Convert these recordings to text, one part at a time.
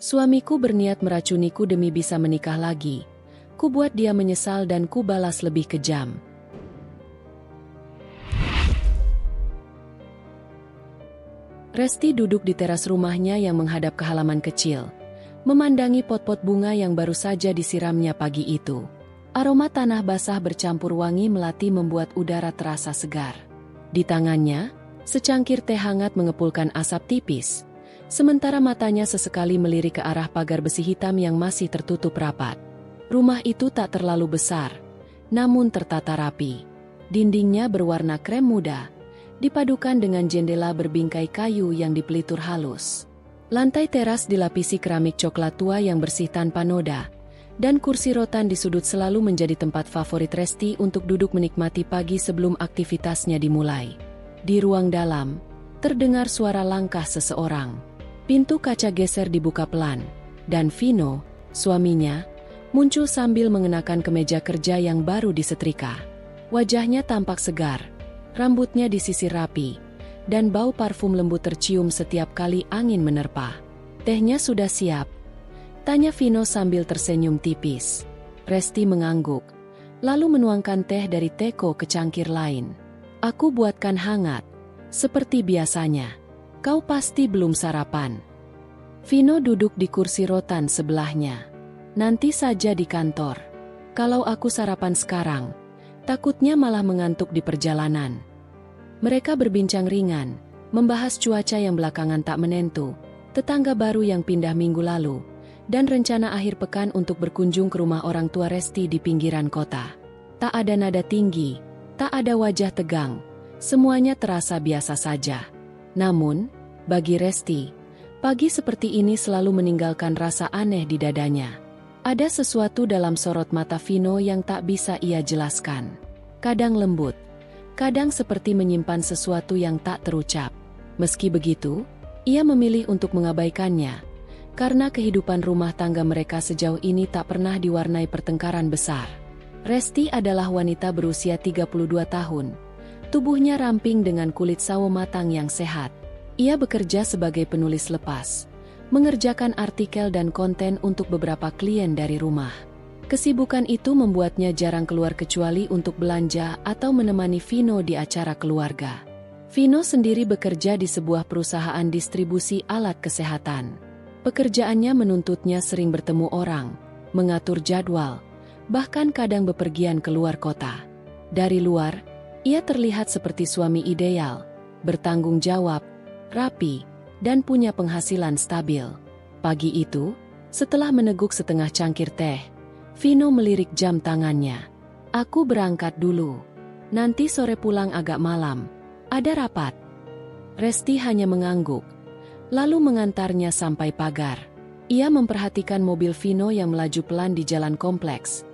Suamiku berniat meracuniku demi bisa menikah lagi. Ku buat dia menyesal dan ku balas lebih kejam. Resti duduk di teras rumahnya yang menghadap ke halaman kecil, memandangi pot-pot bunga yang baru saja disiramnya pagi itu. Aroma tanah basah bercampur wangi melati membuat udara terasa segar. Di tangannya, secangkir teh hangat mengepulkan asap tipis, sementara matanya sesekali melirik ke arah pagar besi hitam yang masih tertutup rapat. Rumah itu tak terlalu besar, namun tertata rapi. Dindingnya berwarna krem muda, dipadukan dengan jendela berbingkai kayu yang dipelitur halus. Lantai teras dilapisi keramik coklat tua yang bersih tanpa noda, dan kursi rotan di sudut selalu menjadi tempat favorit Resti untuk duduk menikmati pagi sebelum aktivitasnya dimulai. Di ruang dalam, terdengar suara langkah seseorang. Pintu kaca geser dibuka pelan, dan Vino, suaminya, muncul sambil mengenakan kemeja kerja yang baru disetrika. Wajahnya tampak segar, rambutnya disisir rapi, dan bau parfum lembut tercium setiap kali angin menerpa. "Tehnya sudah siap?" tanya Vino sambil tersenyum tipis. Resti mengangguk, lalu menuangkan teh dari teko ke cangkir lain. "Aku buatkan hangat, seperti biasanya. Kau pasti belum sarapan." Vino duduk di kursi rotan sebelahnya. "Nanti saja di kantor. Kalau aku sarapan sekarang, takutnya malah mengantuk di perjalanan." Mereka berbincang ringan, membahas cuaca yang belakangan tak menentu, tetangga baru yang pindah minggu lalu, dan rencana akhir pekan untuk berkunjung ke rumah orang tua Resti di pinggiran kota. Tak ada nada tinggi, tak ada wajah tegang, semuanya terasa biasa saja. Namun, bagi Resti, pagi seperti ini selalu meninggalkan rasa aneh di dadanya. Ada sesuatu dalam sorot mata Vino yang tak bisa ia jelaskan. Kadang lembut, kadang seperti menyimpan sesuatu yang tak terucap. Meski begitu, ia memilih untuk mengabaikannya, karena kehidupan rumah tangga mereka sejauh ini tak pernah diwarnai pertengkaran besar. Resti adalah wanita berusia 32 tahun. Tubuhnya ramping dengan kulit sawo matang yang sehat. Ia bekerja sebagai penulis lepas, mengerjakan artikel dan konten untuk beberapa klien dari rumah. Kesibukan itu membuatnya jarang keluar kecuali untuk belanja atau menemani Vino di acara keluarga. Vino sendiri bekerja di sebuah perusahaan distribusi alat kesehatan. Pekerjaannya menuntutnya sering bertemu orang, mengatur jadwal, bahkan kadang bepergian keluar kota. Dari luar, ia terlihat seperti suami ideal, bertanggung jawab, rapi, dan punya penghasilan stabil. Pagi itu, setelah meneguk setengah cangkir teh, Vino melirik jam tangannya. "Aku berangkat dulu. Nanti sore pulang agak malam. Ada rapat." Resti hanya mengangguk, lalu mengantarnya sampai pagar. Ia memperhatikan mobil Vino yang melaju pelan di jalan kompleks,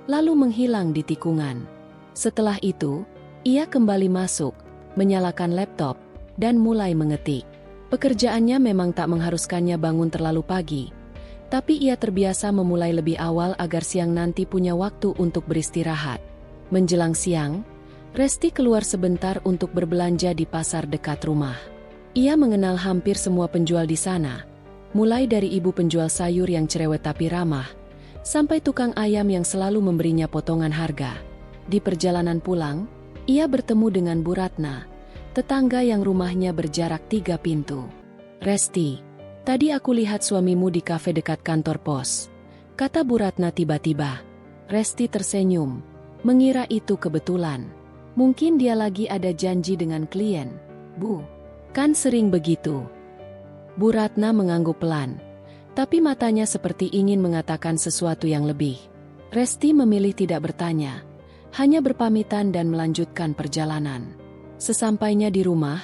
lalu menghilang di tikungan. Setelah itu, ia kembali masuk, menyalakan laptop, dan mulai mengetik. Pekerjaannya memang tak mengharuskannya bangun terlalu pagi, tapi ia terbiasa memulai lebih awal agar siang nanti punya waktu untuk beristirahat. Menjelang siang, Resti keluar sebentar untuk berbelanja di pasar dekat rumah. Ia mengenal hampir semua penjual di sana, mulai dari ibu penjual sayur yang cerewet tapi ramah, sampai tukang ayam yang selalu memberinya potongan harga. Di perjalanan pulang, ia bertemu dengan Bu Ratna, tetangga yang rumahnya berjarak 3 pintu. "Resti, tadi aku lihat suamimu di kafe dekat kantor pos," kata Bu Ratna tiba-tiba. Resti tersenyum, mengira itu kebetulan. "Mungkin dia lagi ada janji dengan klien, Bu. Kan sering begitu." Bu Ratna mengangguk pelan, tapi matanya seperti ingin mengatakan sesuatu yang lebih. Resti memilih tidak bertanya, hanya berpamitan dan melanjutkan perjalanan. Sesampainya di rumah,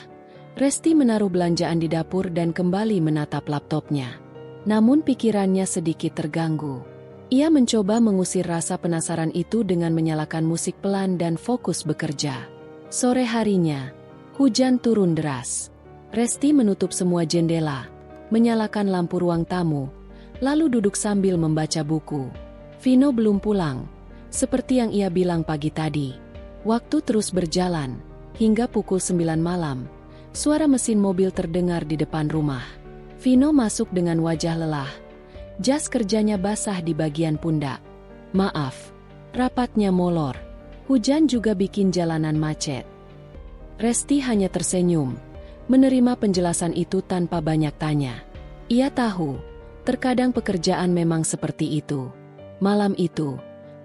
Resti menaruh belanjaan di dapur dan kembali menatap laptopnya. Namun pikirannya sedikit terganggu. Ia mencoba mengusir rasa penasaran itu dengan menyalakan musik pelan dan fokus bekerja. Sore harinya, hujan turun deras. Resti menutup semua jendela, menyalakan lampu ruang tamu, lalu duduk sambil membaca buku. Vino belum pulang, seperti yang ia bilang pagi tadi. Waktu terus berjalan, hingga pukul 9 malam, suara mesin mobil terdengar di depan rumah. Vino masuk dengan wajah lelah, Jas kerjanya basah di bagian pundak. Maaf, rapatnya molor. Hujan juga bikin jalanan macet. Resti hanya tersenyum, menerima penjelasan itu tanpa banyak tanya. Ia tahu, terkadang pekerjaan memang seperti itu. Malam itu,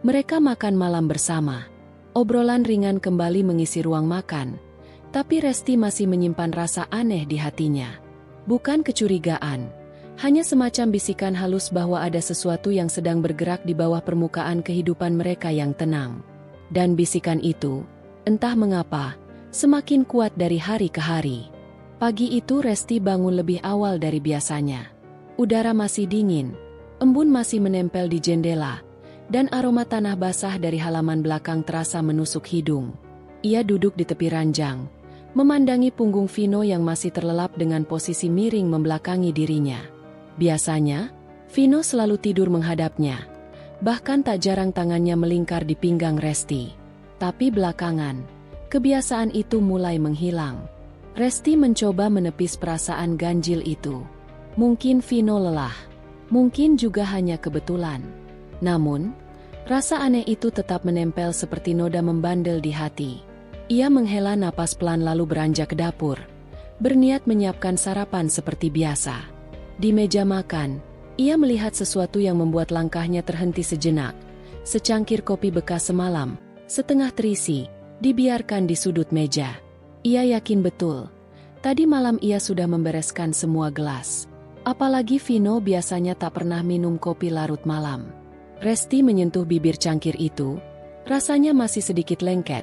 mereka makan malam bersama. Obrolan ringan kembali mengisi ruang makan, tapi Resti masih menyimpan rasa aneh di hatinya. Bukan kecurigaan, hanya semacam bisikan halus bahwa ada sesuatu yang sedang bergerak di bawah permukaan kehidupan mereka yang tenang. Dan bisikan itu, entah mengapa, semakin kuat dari hari ke hari. Pagi itu Resti bangun lebih awal dari biasanya. Udara masih dingin, embun masih menempel di jendela, dan aroma tanah basah dari halaman belakang terasa menusuk hidung. Ia duduk di tepi ranjang, memandangi punggung Vino yang masih terlelap dengan posisi miring membelakangi dirinya. Biasanya, Vino selalu tidur menghadapnya. Bahkan tak jarang tangannya melingkar di pinggang Resti. Tapi belakangan, kebiasaan itu mulai menghilang. Resti mencoba menepis perasaan ganjil itu. Mungkin Vino lelah. Mungkin juga hanya kebetulan. Namun, rasa aneh itu tetap menempel seperti noda membandel di hati. Ia menghela napas pelan lalu beranjak ke dapur. Berniat menyiapkan sarapan seperti biasa. Di meja makan, ia melihat sesuatu yang membuat langkahnya terhenti sejenak. Secangkir kopi bekas semalam, setengah terisi, dibiarkan di sudut meja. Ia yakin betul, tadi malam ia sudah membereskan semua gelas. Apalagi Vino biasanya tak pernah minum kopi larut malam. Resti menyentuh bibir cangkir itu, rasanya masih sedikit lengket,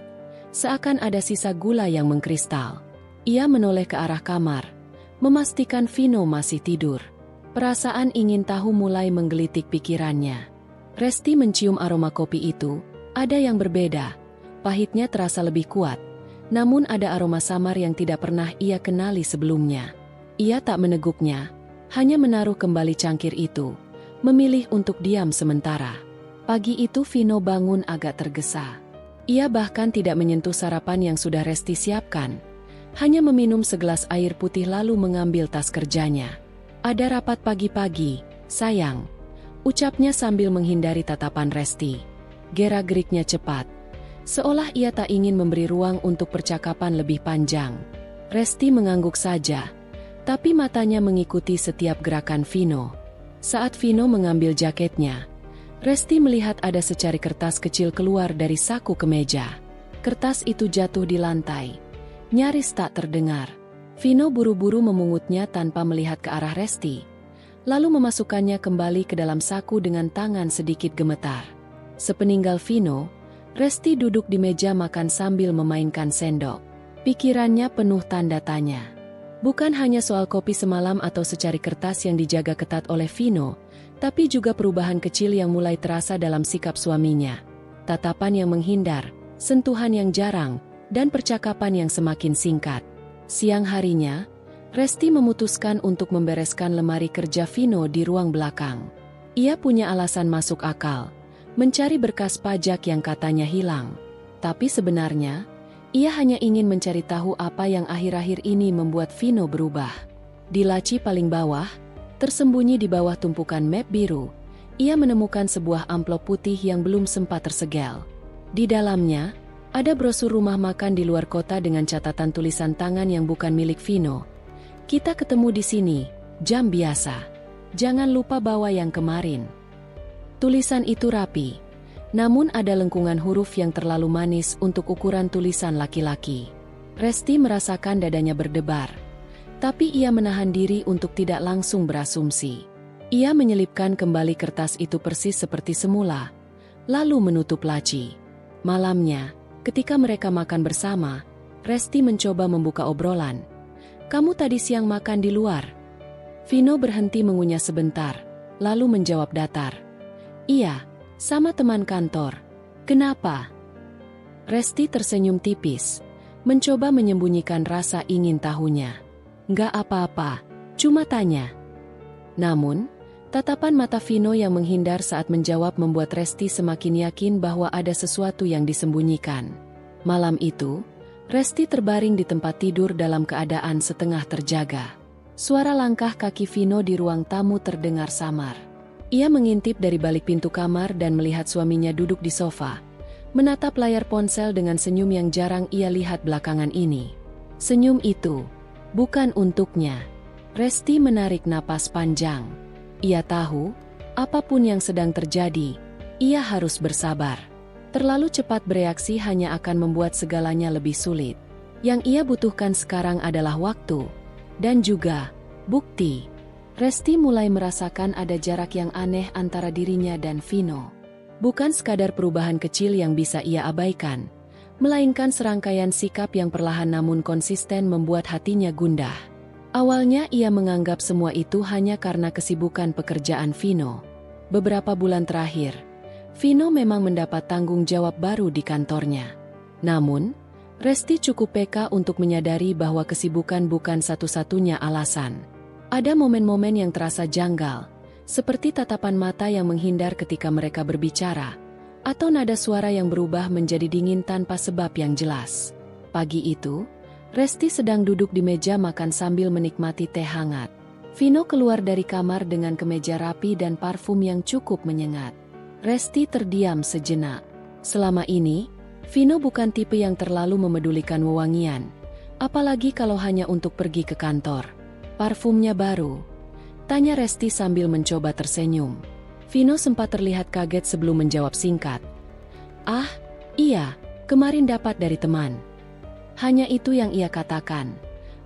seakan ada sisa gula yang mengkristal. Ia menoleh ke arah kamar, memastikan Vino masih tidur. Perasaan ingin tahu mulai menggelitik pikirannya. Resti mencium aroma kopi itu, ada yang berbeda. Pahitnya terasa lebih kuat, namun ada aroma samar yang tidak pernah ia kenali sebelumnya. Ia tak meneguknya, hanya menaruh kembali cangkir itu, memilih untuk diam sementara. Pagi itu Vino bangun agak tergesa. Ia bahkan tidak menyentuh sarapan yang sudah Resti siapkan. Hanya meminum segelas air putih lalu mengambil tas kerjanya. Ada rapat pagi-pagi, sayang, ucapnya sambil menghindari tatapan Resti. Gerak-geriknya cepat, seolah ia tak ingin memberi ruang untuk percakapan lebih panjang. Resti mengangguk saja, tapi matanya mengikuti setiap gerakan Vino. Saat Vino mengambil jaketnya, Resti melihat ada secari kertas kecil keluar dari saku kemeja. Kertas itu jatuh di lantai. Nyaris tak terdengar. Vino buru-buru memungutnya tanpa melihat ke arah Resti, lalu memasukkannya kembali ke dalam saku dengan tangan sedikit gemetar. Sepeninggal Vino, Resti duduk di meja makan sambil memainkan sendok. Pikirannya penuh tanda tanya. Bukan hanya soal kopi semalam atau secari kertas yang dijaga ketat oleh Vino, tapi juga perubahan kecil yang mulai terasa dalam sikap suaminya. Tatapan yang menghindar, sentuhan yang jarang, dan percakapan yang semakin singkat. Siang harinya, Resti memutuskan untuk membereskan lemari kerja Vino di ruang belakang. Ia punya alasan masuk akal, mencari berkas pajak yang katanya hilang. Tapi sebenarnya, ia hanya ingin mencari tahu apa yang akhir-akhir ini membuat Vino berubah. Di laci paling bawah, tersembunyi di bawah tumpukan map biru, ia menemukan sebuah amplop putih yang belum sempat tersegel. Di dalamnya, ada brosur rumah makan di luar kota dengan catatan tulisan tangan yang bukan milik Vino. Kita ketemu di sini, jam biasa. Jangan lupa bawa yang kemarin. Tulisan itu rapi, namun ada lengkungan huruf yang terlalu manis untuk ukuran tulisan laki-laki. Resti merasakan dadanya berdebar, tapi ia menahan diri untuk tidak langsung berasumsi. Ia menyelipkan kembali kertas itu persis seperti semula, lalu menutup laci. Malamnya, ketika mereka makan bersama, Resti mencoba membuka obrolan. "Kamu tadi siang makan di luar?" Vino berhenti mengunyah sebentar, lalu menjawab datar. "Iya, sama teman kantor." "Kenapa?" Resti tersenyum tipis, mencoba menyembunyikan rasa ingin tahunya. "Nggak apa-apa, cuma tanya." Namun, tatapan mata Vino yang menghindar saat menjawab membuat Resti semakin yakin bahwa ada sesuatu yang disembunyikan. Malam itu, Resti terbaring di tempat tidur dalam keadaan setengah terjaga. Suara langkah kaki Vino di ruang tamu terdengar samar. Ia mengintip dari balik pintu kamar dan melihat suaminya duduk di sofa, menatap layar ponsel dengan senyum yang jarang ia lihat belakangan ini. Senyum itu bukan untuknya. Resti menarik napas panjang. Ia tahu, apapun yang sedang terjadi, ia harus bersabar. Terlalu cepat bereaksi hanya akan membuat segalanya lebih sulit. Yang ia butuhkan sekarang adalah waktu, dan juga bukti. Resti mulai merasakan ada jarak yang aneh antara dirinya dan Vino. Bukan sekadar perubahan kecil yang bisa ia abaikan, melainkan serangkaian sikap yang perlahan namun konsisten membuat hatinya gundah. Awalnya ia menganggap semua itu hanya karena kesibukan pekerjaan Vino. Beberapa bulan terakhir, Vino memang mendapat tanggung jawab baru di kantornya. Namun, Resti cukup peka untuk menyadari bahwa kesibukan bukan satu-satunya alasan. Ada momen-momen yang terasa janggal, seperti tatapan mata yang menghindar ketika mereka berbicara, atau nada suara yang berubah menjadi dingin tanpa sebab yang jelas. Pagi itu, Resti sedang duduk di meja makan sambil menikmati teh hangat. Vino keluar dari kamar dengan kemeja rapi dan parfum yang cukup menyengat. Resti terdiam sejenak. Selama ini, Vino bukan tipe yang terlalu memedulikan wewangian, apalagi kalau hanya untuk pergi ke kantor. Parfumnya baru? Tanya Resti sambil mencoba tersenyum. Vino sempat terlihat kaget sebelum menjawab singkat. Ah, iya, kemarin dapat dari teman. Hanya itu yang ia katakan.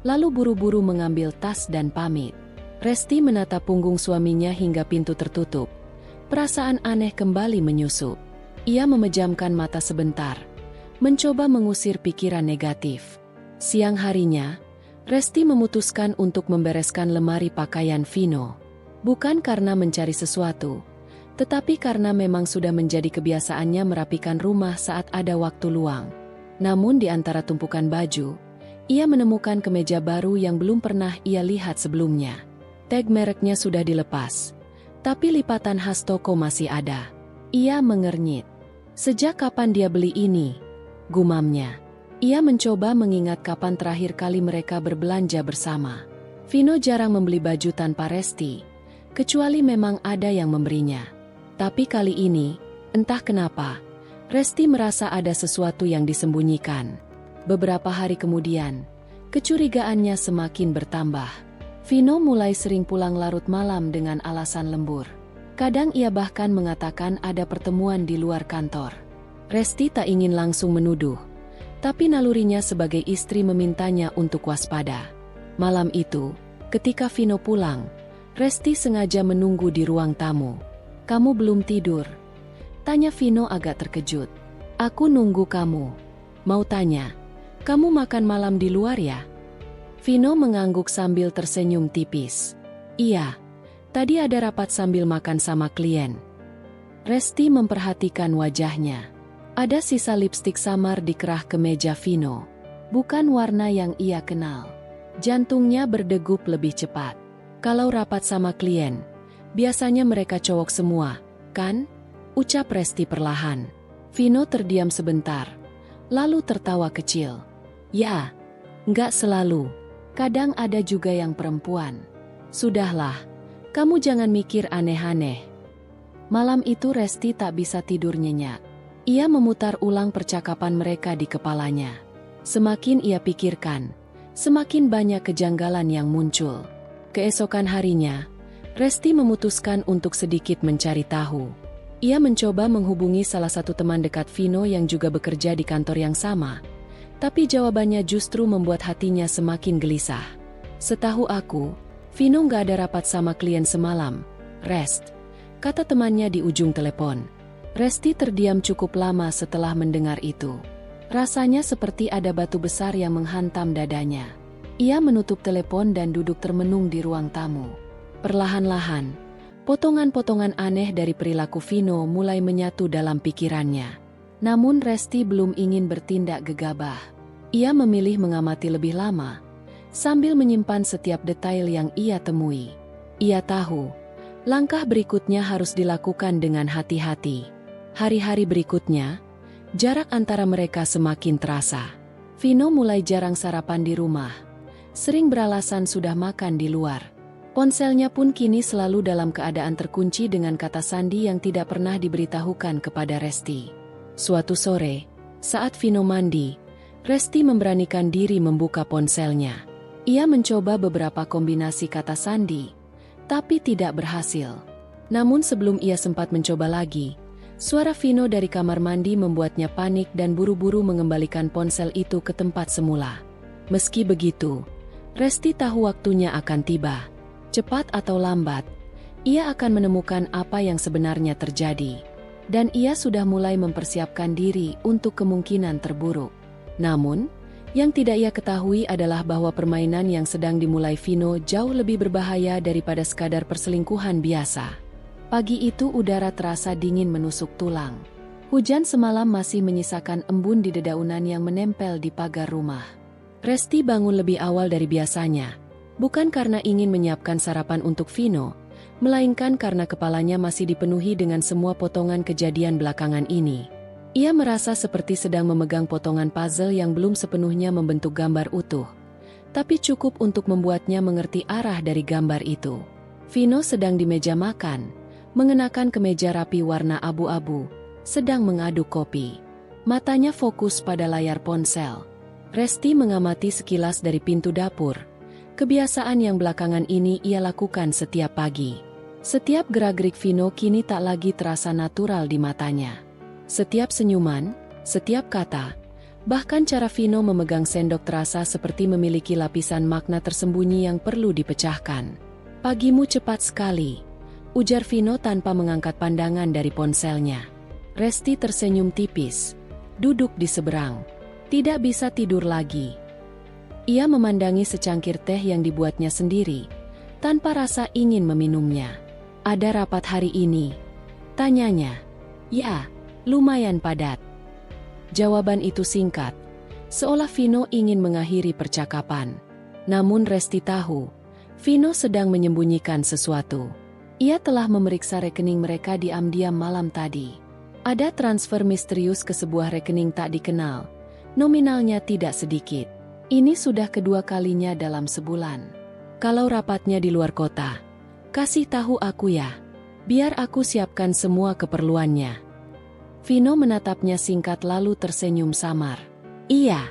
Lalu buru-buru mengambil tas dan pamit. Resti menatap punggung suaminya hingga pintu tertutup. Perasaan aneh kembali menyusup. Ia memejamkan mata sebentar, mencoba mengusir pikiran negatif. Siang harinya, Resti memutuskan untuk membereskan lemari pakaian Vino. Bukan karena mencari sesuatu, tetapi karena memang sudah menjadi kebiasaannya merapikan rumah saat ada waktu luang. Namun di antara tumpukan baju, ia menemukan kemeja baru yang belum pernah ia lihat sebelumnya. Tag mereknya sudah dilepas, tapi lipatan khas toko masih ada. Ia mengernyit. Sejak kapan dia beli ini? Gumamnya. Ia mencoba mengingat kapan terakhir kali mereka berbelanja bersama. Vino jarang membeli baju tanpa Resti, kecuali memang ada yang memberinya. Tapi kali ini, entah kenapa, Resti merasa ada sesuatu yang disembunyikan. Beberapa hari kemudian, kecurigaannya semakin bertambah. Vino mulai sering pulang larut malam dengan alasan lembur. Kadang ia bahkan mengatakan ada pertemuan di luar kantor. Resti tak ingin langsung menuduh, tapi nalurinya sebagai istri memintanya untuk waspada. Malam itu, ketika Vino pulang, Resti sengaja menunggu di ruang tamu. "Kamu belum tidur?" tanya Vino agak terkejut. "Aku nunggu kamu. Mau tanya, kamu makan malam di luar ya?" Vino mengangguk sambil tersenyum tipis. "Iya, tadi ada rapat sambil makan sama klien." Resti memperhatikan wajahnya. Ada sisa lipstik samar di kerah kemeja Vino. Bukan warna yang ia kenal. Jantungnya berdegup lebih cepat. "Kalau rapat sama klien, biasanya mereka cowok semua, kan?" ucap Resti perlahan. Vino terdiam sebentar, lalu tertawa kecil. "Ya, nggak selalu. Kadang ada juga yang perempuan." "Sudahlah, kamu jangan mikir aneh-aneh." Malam itu Resti tak bisa tidur nyenyak. Ia memutar ulang percakapan mereka di kepalanya. Semakin ia pikirkan, semakin banyak kejanggalan yang muncul. Keesokan harinya, Resti memutuskan untuk sedikit mencari tahu. Ia mencoba menghubungi salah satu teman dekat Vino yang juga bekerja di kantor yang sama, tapi jawabannya justru membuat hatinya semakin gelisah. "Setahu aku, Vino nggak ada rapat sama klien semalam, Rest," kata temannya di ujung telepon. Resti terdiam cukup lama setelah mendengar itu. Rasanya seperti ada batu besar yang menghantam dadanya. Ia menutup telepon dan duduk termenung di ruang tamu. Perlahan-lahan, potongan-potongan aneh dari perilaku Vino mulai menyatu dalam pikirannya. Namun Resti belum ingin bertindak gegabah. Ia memilih mengamati lebih lama, sambil menyimpan setiap detail yang ia temui. Ia tahu, langkah berikutnya harus dilakukan dengan hati-hati. Hari-hari berikutnya, jarak antara mereka semakin terasa. Vino mulai jarang sarapan di rumah. Sering beralasan sudah makan di luar. Ponselnya pun kini selalu dalam keadaan terkunci dengan kata sandi yang tidak pernah diberitahukan kepada Resti. Suatu sore, saat Vino mandi, Resti memberanikan diri membuka ponselnya. Ia mencoba beberapa kombinasi kata sandi, tapi tidak berhasil. Namun sebelum ia sempat mencoba lagi, suara Vino dari kamar mandi membuatnya panik dan buru-buru mengembalikan ponsel itu ke tempat semula. Meski begitu, Resti tahu waktunya akan tiba. Cepat atau lambat, ia akan menemukan apa yang sebenarnya terjadi. Dan ia sudah mulai mempersiapkan diri untuk kemungkinan terburuk. Namun, yang tidak ia ketahui adalah bahwa permainan yang sedang dimulai Vino jauh lebih berbahaya daripada sekadar perselingkuhan biasa. Pagi itu udara terasa dingin menusuk tulang. Hujan semalam masih menyisakan embun di dedaunan yang menempel di pagar rumah. Resti bangun lebih awal dari biasanya. Bukan karena ingin menyiapkan sarapan untuk Vino, melainkan karena kepalanya masih dipenuhi dengan semua potongan kejadian belakangan ini. Ia merasa seperti sedang memegang potongan puzzle yang belum sepenuhnya membentuk gambar utuh, tapi cukup untuk membuatnya mengerti arah dari gambar itu. Vino sedang di meja makan, mengenakan kemeja rapi warna abu-abu, sedang mengaduk kopi. Matanya fokus pada layar ponsel. Resti mengamati sekilas dari pintu dapur. Kebiasaan yang belakangan ini ia lakukan setiap pagi. Setiap gerak-gerik Vino kini tak lagi terasa natural di matanya. Setiap senyuman, setiap kata, bahkan cara Vino memegang sendok terasa seperti memiliki lapisan makna tersembunyi yang perlu dipecahkan. "Pagimu cepat sekali," ujar Vino tanpa mengangkat pandangan dari ponselnya. Resti tersenyum tipis, duduk di seberang. Tidak bisa tidur lagi. Ia memandangi secangkir teh yang dibuatnya sendiri, tanpa rasa ingin meminumnya. "Ada rapat hari ini?" tanyanya. "Ya, lumayan padat." Jawaban itu singkat, seolah Vino ingin mengakhiri percakapan. Namun Resti tahu, Vino sedang menyembunyikan sesuatu. Ia telah memeriksa rekening mereka diam-diam malam tadi. Ada transfer misterius ke sebuah rekening tak dikenal, nominalnya tidak sedikit. Ini sudah kedua kalinya dalam sebulan. "Kalau rapatnya di luar kota, kasih tahu aku ya. Biar aku siapkan semua keperluannya." Vino menatapnya singkat lalu tersenyum samar. "Iya."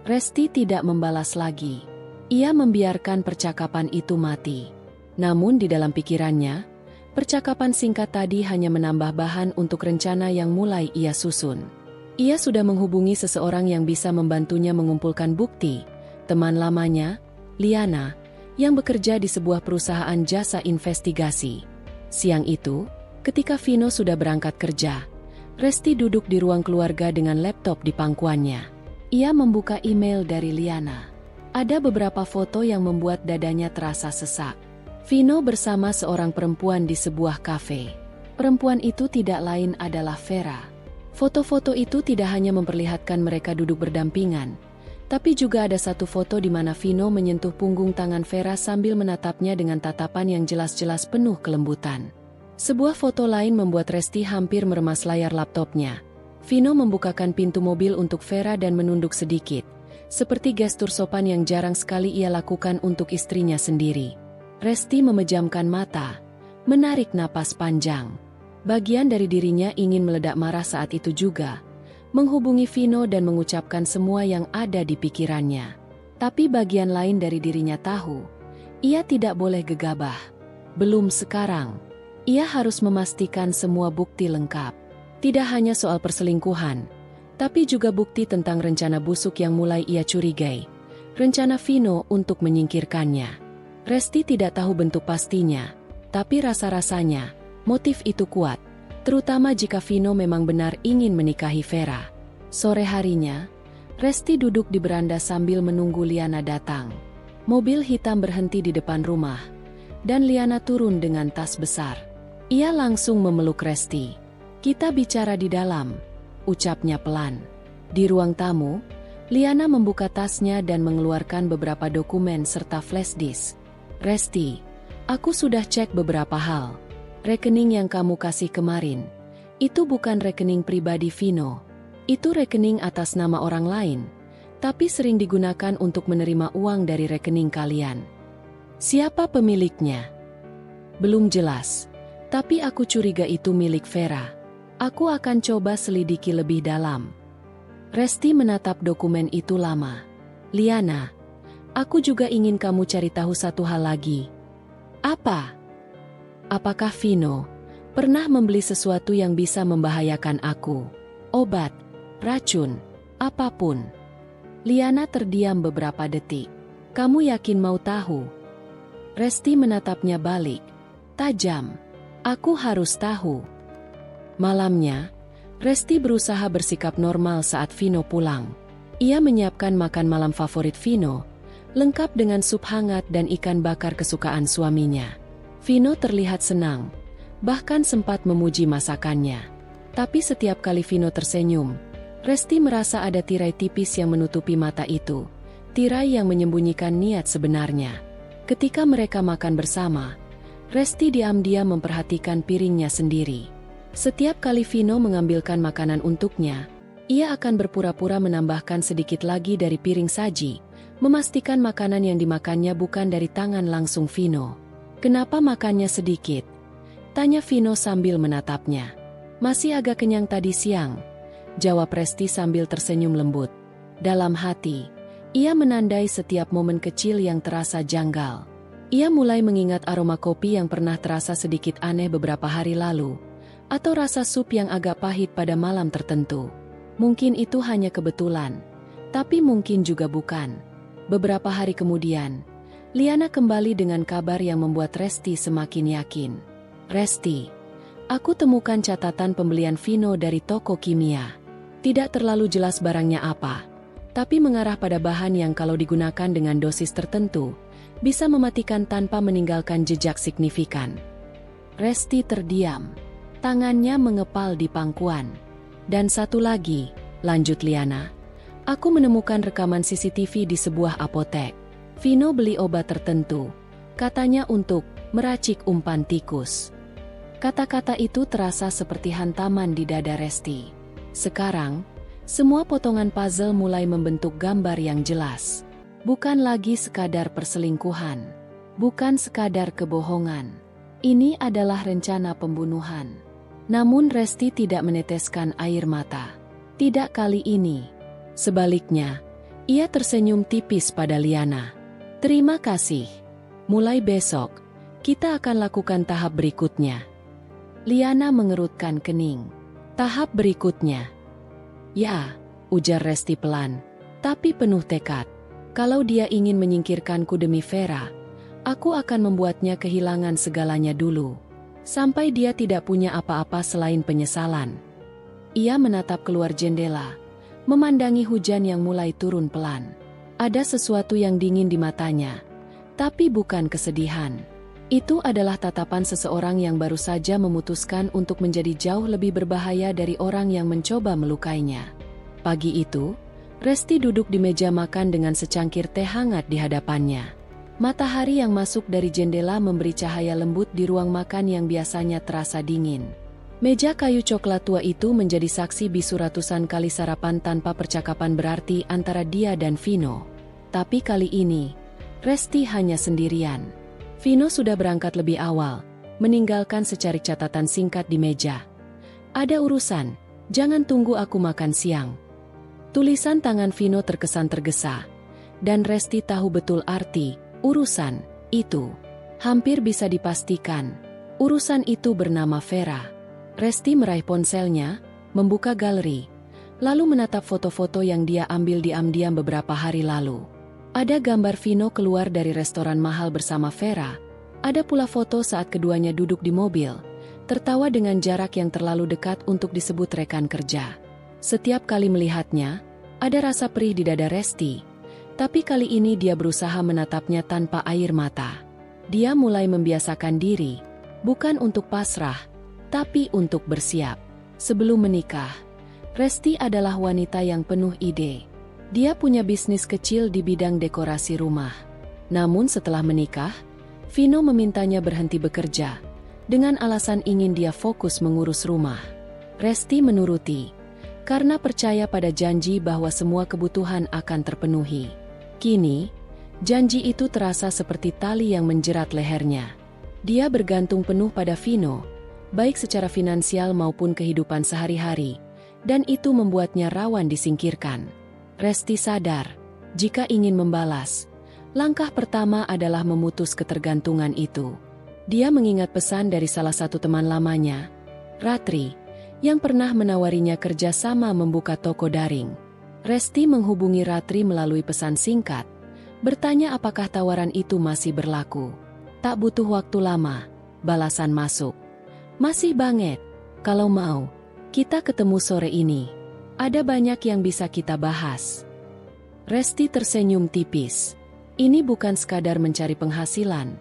Resti tidak membalas lagi. Ia membiarkan percakapan itu mati. Namun di dalam pikirannya, percakapan singkat tadi hanya menambah bahan untuk rencana yang mulai ia susun. Ia sudah menghubungi seseorang yang bisa membantunya mengumpulkan bukti, teman lamanya, Liana, yang bekerja di sebuah perusahaan jasa investigasi. Siang itu, ketika Vino sudah berangkat kerja, Resti duduk di ruang keluarga dengan laptop di pangkuannya. Ia membuka email dari Liana. Ada beberapa foto yang membuat dadanya terasa sesak. Vino bersama seorang perempuan di sebuah kafe. Perempuan itu tidak lain adalah Vera. Foto-foto itu tidak hanya memperlihatkan mereka duduk berdampingan, tapi juga ada satu foto di mana Vino menyentuh punggung tangan Vera sambil menatapnya dengan tatapan yang jelas-jelas penuh kelembutan. Sebuah foto lain membuat Resti hampir meremas layar laptopnya. Vino membukakan pintu mobil untuk Vera dan menunduk sedikit, seperti gestur sopan yang jarang sekali ia lakukan untuk istrinya sendiri. Resti memejamkan mata, menarik napas panjang. Bagian dari dirinya ingin meledak marah saat itu juga, menghubungi Vino dan mengucapkan semua yang ada di pikirannya. Tapi bagian lain dari dirinya tahu, ia tidak boleh gegabah. Belum sekarang. Ia harus memastikan semua bukti lengkap. Tidak hanya soal perselingkuhan, tapi juga bukti tentang rencana busuk yang mulai ia curigai. Rencana Vino untuk menyingkirkannya. Resti tidak tahu bentuk pastinya, tapi rasa-rasanya motif itu kuat, terutama jika Vino memang benar ingin menikahi Vera. Sore harinya, Resti duduk di beranda sambil menunggu Liana datang. Mobil hitam berhenti di depan rumah, dan Liana turun dengan tas besar. Ia langsung memeluk Resti. "Kita bicara di dalam," ucapnya pelan. Di ruang tamu, Liana membuka tasnya dan mengeluarkan beberapa dokumen serta flash disk. "Resti, aku sudah cek beberapa hal. Rekening yang kamu kasih kemarin, itu bukan rekening pribadi Vino. Itu rekening atas nama orang lain, tapi sering digunakan untuk menerima uang dari rekening kalian." Siapa pemiliknya? Belum jelas, tapi aku curiga itu milik Vera. Aku akan coba selidiki lebih dalam. Resti menatap dokumen itu lama. Liana, aku juga ingin kamu cari tahu satu hal lagi. Apa? Apakah Vino pernah membeli sesuatu yang bisa membahayakan aku? Obat, racun, apapun. Liana terdiam beberapa detik. Kamu yakin mau tahu? Resti menatapnya balik. Tajam. Aku harus tahu. Malamnya, Resti berusaha bersikap normal saat Vino pulang. Ia menyiapkan makan malam favorit Vino, lengkap dengan sup hangat dan ikan bakar kesukaan suaminya. Vino terlihat senang, bahkan sempat memuji masakannya. Tapi setiap kali Vino tersenyum, Resti merasa ada tirai tipis yang menutupi mata itu, tirai yang menyembunyikan niat sebenarnya. Ketika mereka makan bersama, Resti diam-diam memperhatikan piringnya sendiri. Setiap kali Vino mengambilkan makanan untuknya, ia akan berpura-pura menambahkan sedikit lagi dari piring saji, memastikan makanan yang dimakannya bukan dari tangan langsung Vino. Kenapa makannya sedikit? Tanya Vino sambil menatapnya. Masih agak kenyang tadi siang, jawab Resti sambil tersenyum lembut. Dalam hati, ia menandai setiap momen kecil yang terasa janggal. Ia mulai mengingat aroma kopi yang pernah terasa sedikit aneh beberapa hari lalu, atau rasa sup yang agak pahit pada malam tertentu. Mungkin itu hanya kebetulan, tapi mungkin juga bukan. Beberapa hari kemudian, Liana kembali dengan kabar yang membuat Resti semakin yakin. Resti, aku temukan catatan pembelian Vino dari toko kimia. Tidak terlalu jelas barangnya apa, tapi mengarah pada bahan yang kalau digunakan dengan dosis tertentu, bisa mematikan tanpa meninggalkan jejak signifikan. Resti terdiam. Tangannya mengepal di pangkuan. Dan satu lagi, lanjut Liana, aku menemukan rekaman CCTV di sebuah apotek. Vino beli obat tertentu, katanya untuk meracik umpan tikus. Kata-kata itu terasa seperti hantaman di dada Resti. Sekarang, semua potongan puzzle mulai membentuk gambar yang jelas. Bukan lagi sekadar perselingkuhan. Bukan sekadar kebohongan. Ini adalah rencana pembunuhan. Namun Resti tidak meneteskan air mata. Tidak kali ini. Sebaliknya, ia tersenyum tipis pada Liana. Terima kasih. Mulai besok, kita akan lakukan tahap berikutnya. Liana mengerutkan kening. Tahap berikutnya. Ya, ujar Resti pelan, tapi penuh tekad. Kalau dia ingin menyingkirkanku demi Vera, aku akan membuatnya kehilangan segalanya dulu. Sampai dia tidak punya apa-apa selain penyesalan. Ia menatap keluar jendela, memandangi hujan yang mulai turun pelan. Ada sesuatu yang dingin di matanya, tapi bukan kesedihan. Itu adalah tatapan seseorang yang baru saja memutuskan untuk menjadi jauh lebih berbahaya dari orang yang mencoba melukainya. Pagi itu, Resti duduk di meja makan dengan secangkir teh hangat di hadapannya. Matahari yang masuk dari jendela memberi cahaya lembut di ruang makan yang biasanya terasa dingin. Meja kayu coklat tua itu menjadi saksi bisu ratusan kali sarapan tanpa percakapan berarti antara dia dan Vino. Tapi kali ini, Resti hanya sendirian. Vino sudah berangkat lebih awal, meninggalkan secarik catatan singkat di meja. Ada urusan, jangan tunggu aku makan siang. Tulisan tangan Vino terkesan tergesa, dan Resti tahu betul arti urusan itu. Hampir bisa dipastikan, urusan itu bernama Vera. Resti meraih ponselnya, membuka galeri, lalu menatap foto-foto yang dia ambil diam-diam beberapa hari lalu. Ada gambar Vino keluar dari restoran mahal bersama Vera, ada pula foto saat keduanya duduk di mobil, tertawa dengan jarak yang terlalu dekat untuk disebut rekan kerja. Setiap kali melihatnya, ada rasa perih di dada Resti, tapi kali ini dia berusaha menatapnya tanpa air mata. Dia mulai membiasakan diri, bukan untuk pasrah, tapi untuk bersiap. Sebelum menikah, Resti adalah wanita yang penuh ide. Dia punya bisnis kecil di bidang dekorasi rumah. Namun setelah menikah, Vino memintanya berhenti bekerja, dengan alasan ingin dia fokus mengurus rumah. Resti menuruti, karena percaya pada janji bahwa semua kebutuhan akan terpenuhi. Kini, Janji itu terasa seperti tali yang menjerat lehernya. Dia bergantung penuh pada Vino, baik secara finansial maupun kehidupan sehari-hari, dan itu membuatnya rawan disingkirkan. Resti sadar, jika ingin membalas, langkah pertama adalah memutus ketergantungan itu. Dia mengingat pesan dari salah satu teman lamanya, Ratri, yang pernah menawarinya kerja sama membuka toko daring. Resti menghubungi Ratri melalui pesan singkat, bertanya apakah tawaran itu masih berlaku. Tak butuh waktu lama, balasan masuk. Masih banget, kalau mau, kita ketemu sore ini. Ada banyak yang bisa kita bahas. Resti tersenyum tipis. Ini bukan sekadar mencari penghasilan.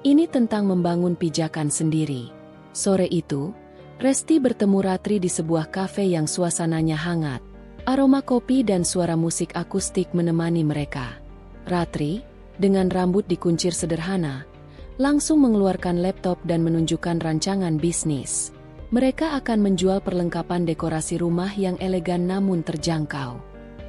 Ini tentang membangun pijakan sendiri. Sore itu, Resti bertemu Ratri di sebuah kafe yang suasananya hangat. Aroma kopi dan suara musik akustik menemani mereka. Ratri, dengan rambut dikuncir sederhana, langsung mengeluarkan laptop dan menunjukkan rancangan bisnis. Mereka akan menjual perlengkapan dekorasi rumah yang elegan namun terjangkau.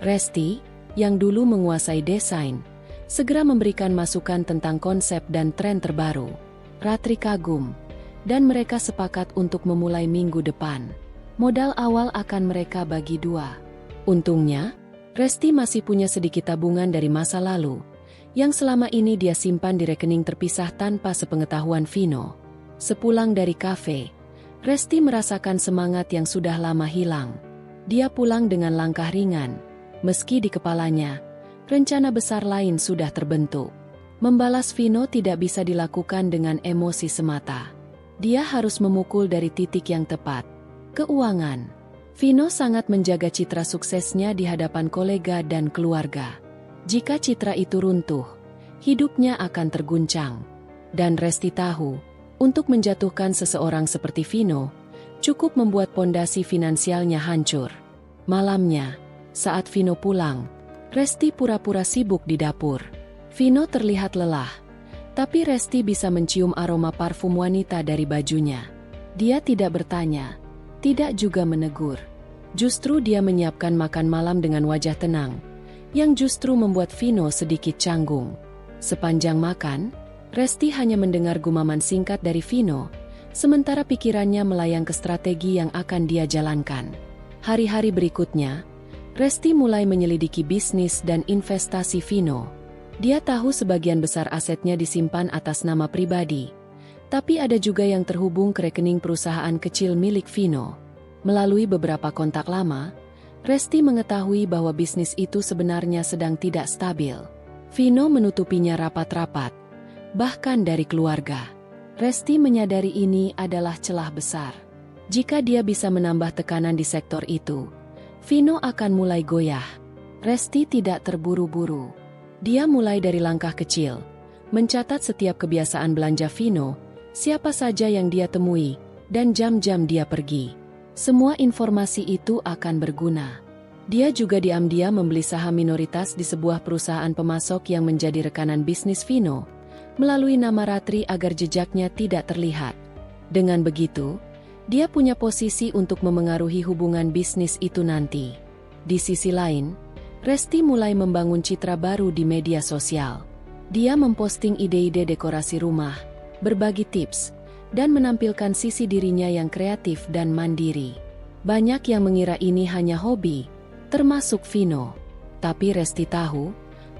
Resti, yang dulu menguasai desain, segera memberikan masukan tentang konsep dan tren terbaru. Ratri kagum, dan mereka sepakat untuk memulai minggu depan. Modal awal akan mereka bagi dua. Untungnya, Resti masih punya sedikit tabungan dari masa lalu, yang selama ini dia simpan di rekening terpisah tanpa sepengetahuan Vino. Sepulang dari kafe, Resti merasakan semangat yang sudah lama hilang. Dia pulang dengan langkah ringan, meski di kepalanya, rencana besar lain sudah terbentuk. Membalas Vino tidak bisa dilakukan dengan emosi semata. Dia harus memukul dari titik yang tepat. Keuangan. Vino sangat menjaga citra suksesnya di hadapan kolega dan keluarga. Jika citra itu runtuh, hidupnya akan terguncang. Dan Resti tahu, untuk menjatuhkan seseorang seperti Vino, cukup membuat pondasi finansialnya hancur. Malamnya, saat Vino pulang, Resti pura-pura sibuk di dapur. Vino terlihat lelah, tapi Resti bisa mencium aroma parfum wanita dari bajunya. Dia tidak bertanya, tidak juga menegur. Justru dia menyiapkan makan malam dengan wajah tenang, yang justru membuat Vino sedikit canggung. Sepanjang makan, Resti hanya mendengar gumaman singkat dari Vino, sementara pikirannya melayang ke strategi yang akan dia jalankan. Hari-hari berikutnya, Resti mulai menyelidiki bisnis dan investasi Vino. Dia tahu sebagian besar asetnya disimpan atas nama pribadi, tapi ada juga yang terhubung ke rekening perusahaan kecil milik Vino. Melalui beberapa kontak lama, Resti mengetahui bahwa bisnis itu sebenarnya sedang tidak stabil. Vino menutupinya rapat-rapat, bahkan dari keluarga. Resti menyadari ini adalah celah besar. Jika dia bisa menambah tekanan di sektor itu, Vino akan mulai goyah. Resti tidak terburu-buru. Dia mulai dari langkah kecil, mencatat setiap kebiasaan belanja Vino, siapa saja yang dia temui, dan jam-jam dia pergi. Semua informasi itu akan berguna. Dia juga diam-diam membeli saham minoritas di sebuah perusahaan pemasok yang menjadi rekanan bisnis Vino, melalui nama Ratri agar jejaknya tidak terlihat. Dengan begitu, dia punya posisi untuk memengaruhi hubungan bisnis itu nanti. Di sisi lain, Resti mulai membangun citra baru di media sosial. Dia memposting ide-ide dekorasi rumah, berbagi tips, dan menampilkan sisi dirinya yang kreatif dan mandiri. Banyak yang mengira ini hanya hobi, termasuk Vino. Tapi Resti tahu,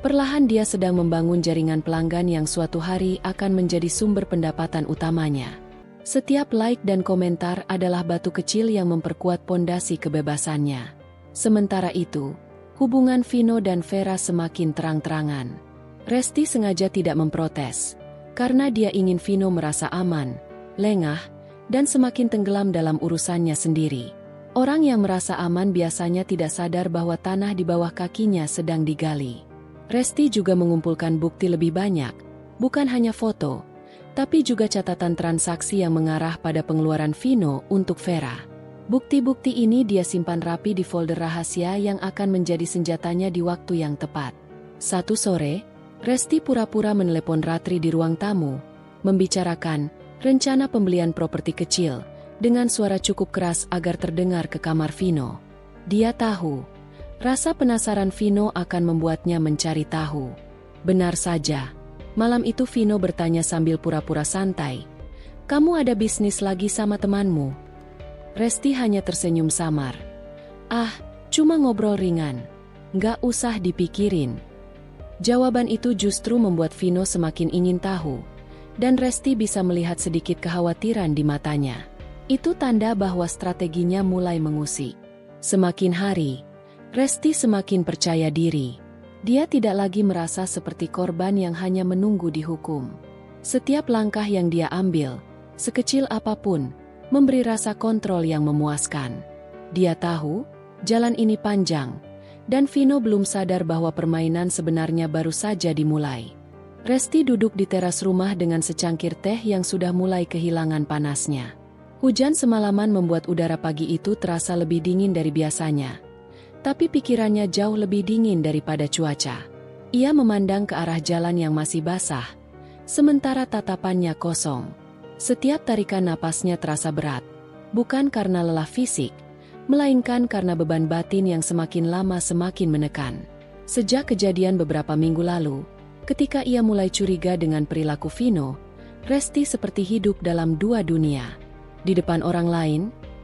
perlahan dia sedang membangun jaringan pelanggan yang suatu hari akan menjadi sumber pendapatan utamanya. Setiap like dan komentar adalah batu kecil yang memperkuat pondasi kebebasannya. Sementara itu, hubungan Vino dan Vera semakin terang-terangan. Resti sengaja tidak memprotes, karena dia ingin Vino merasa aman, lengah, dan semakin tenggelam dalam urusannya sendiri. Orang yang merasa aman biasanya tidak sadar bahwa tanah di bawah kakinya sedang digali. Resti juga mengumpulkan bukti lebih banyak, bukan hanya foto, tapi juga catatan transaksi yang mengarah pada pengeluaran Vino untuk Vera. Bukti-bukti ini dia simpan rapi di folder rahasia yang akan menjadi senjatanya di waktu yang tepat. Satu sore, Resti pura-pura menelepon Ratri di ruang tamu, membicarakan rencana pembelian properti kecil, dengan suara cukup keras agar terdengar ke kamar Vino. Dia tahu, rasa penasaran Vino akan membuatnya mencari tahu. Benar saja. Malam itu Vino bertanya sambil pura-pura santai. Kamu ada bisnis lagi sama temanmu? Resti hanya tersenyum samar. Ah, cuma ngobrol ringan. Nggak usah dipikirin. Jawaban itu justru membuat Vino semakin ingin tahu. Dan Resti bisa melihat sedikit kekhawatiran di matanya. Itu tanda bahwa strateginya mulai mengusik. Semakin hari, Resti semakin percaya diri. Dia tidak lagi merasa seperti korban yang hanya menunggu dihukum. Setiap langkah yang dia ambil, sekecil apapun, memberi rasa kontrol yang memuaskan. Dia tahu, jalan ini panjang, dan Vino belum sadar bahwa permainan sebenarnya baru saja dimulai. Resti duduk di teras rumah dengan secangkir teh yang sudah mulai kehilangan panasnya. Hujan semalaman membuat udara pagi itu terasa lebih dingin dari biasanya. Tapi pikirannya jauh lebih dingin daripada cuaca. Ia memandang ke arah jalan yang masih basah, sementara tatapannya kosong. Setiap tarikan napasnya terasa berat, bukan karena lelah fisik, melainkan karena beban batin yang semakin lama semakin menekan. Sejak kejadian beberapa minggu lalu, ketika ia mulai curiga dengan perilaku Vino, Resti seperti hidup dalam dua dunia. Di depan orang lain,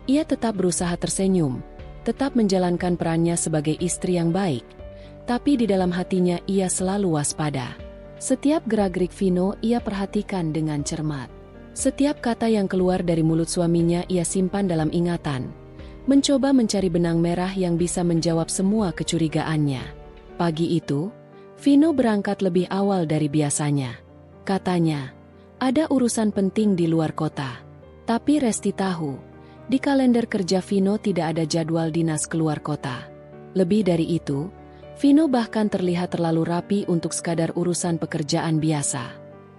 ia tetap berusaha tersenyum, tetap menjalankan perannya sebagai istri yang baik, tapi di dalam hatinya ia selalu waspada. Setiap gerak-gerik Vino ia perhatikan dengan cermat. Setiap kata yang keluar dari mulut suaminya ia simpan dalam ingatan, mencoba mencari benang merah yang bisa menjawab semua kecurigaannya. Pagi itu, Vino berangkat lebih awal dari biasanya. Katanya, ada urusan penting di luar kota. Tapi Resti tahu, di kalender kerja Vino tidak ada jadwal dinas keluar kota. Lebih dari itu, Vino bahkan terlihat terlalu rapi untuk sekadar urusan pekerjaan biasa.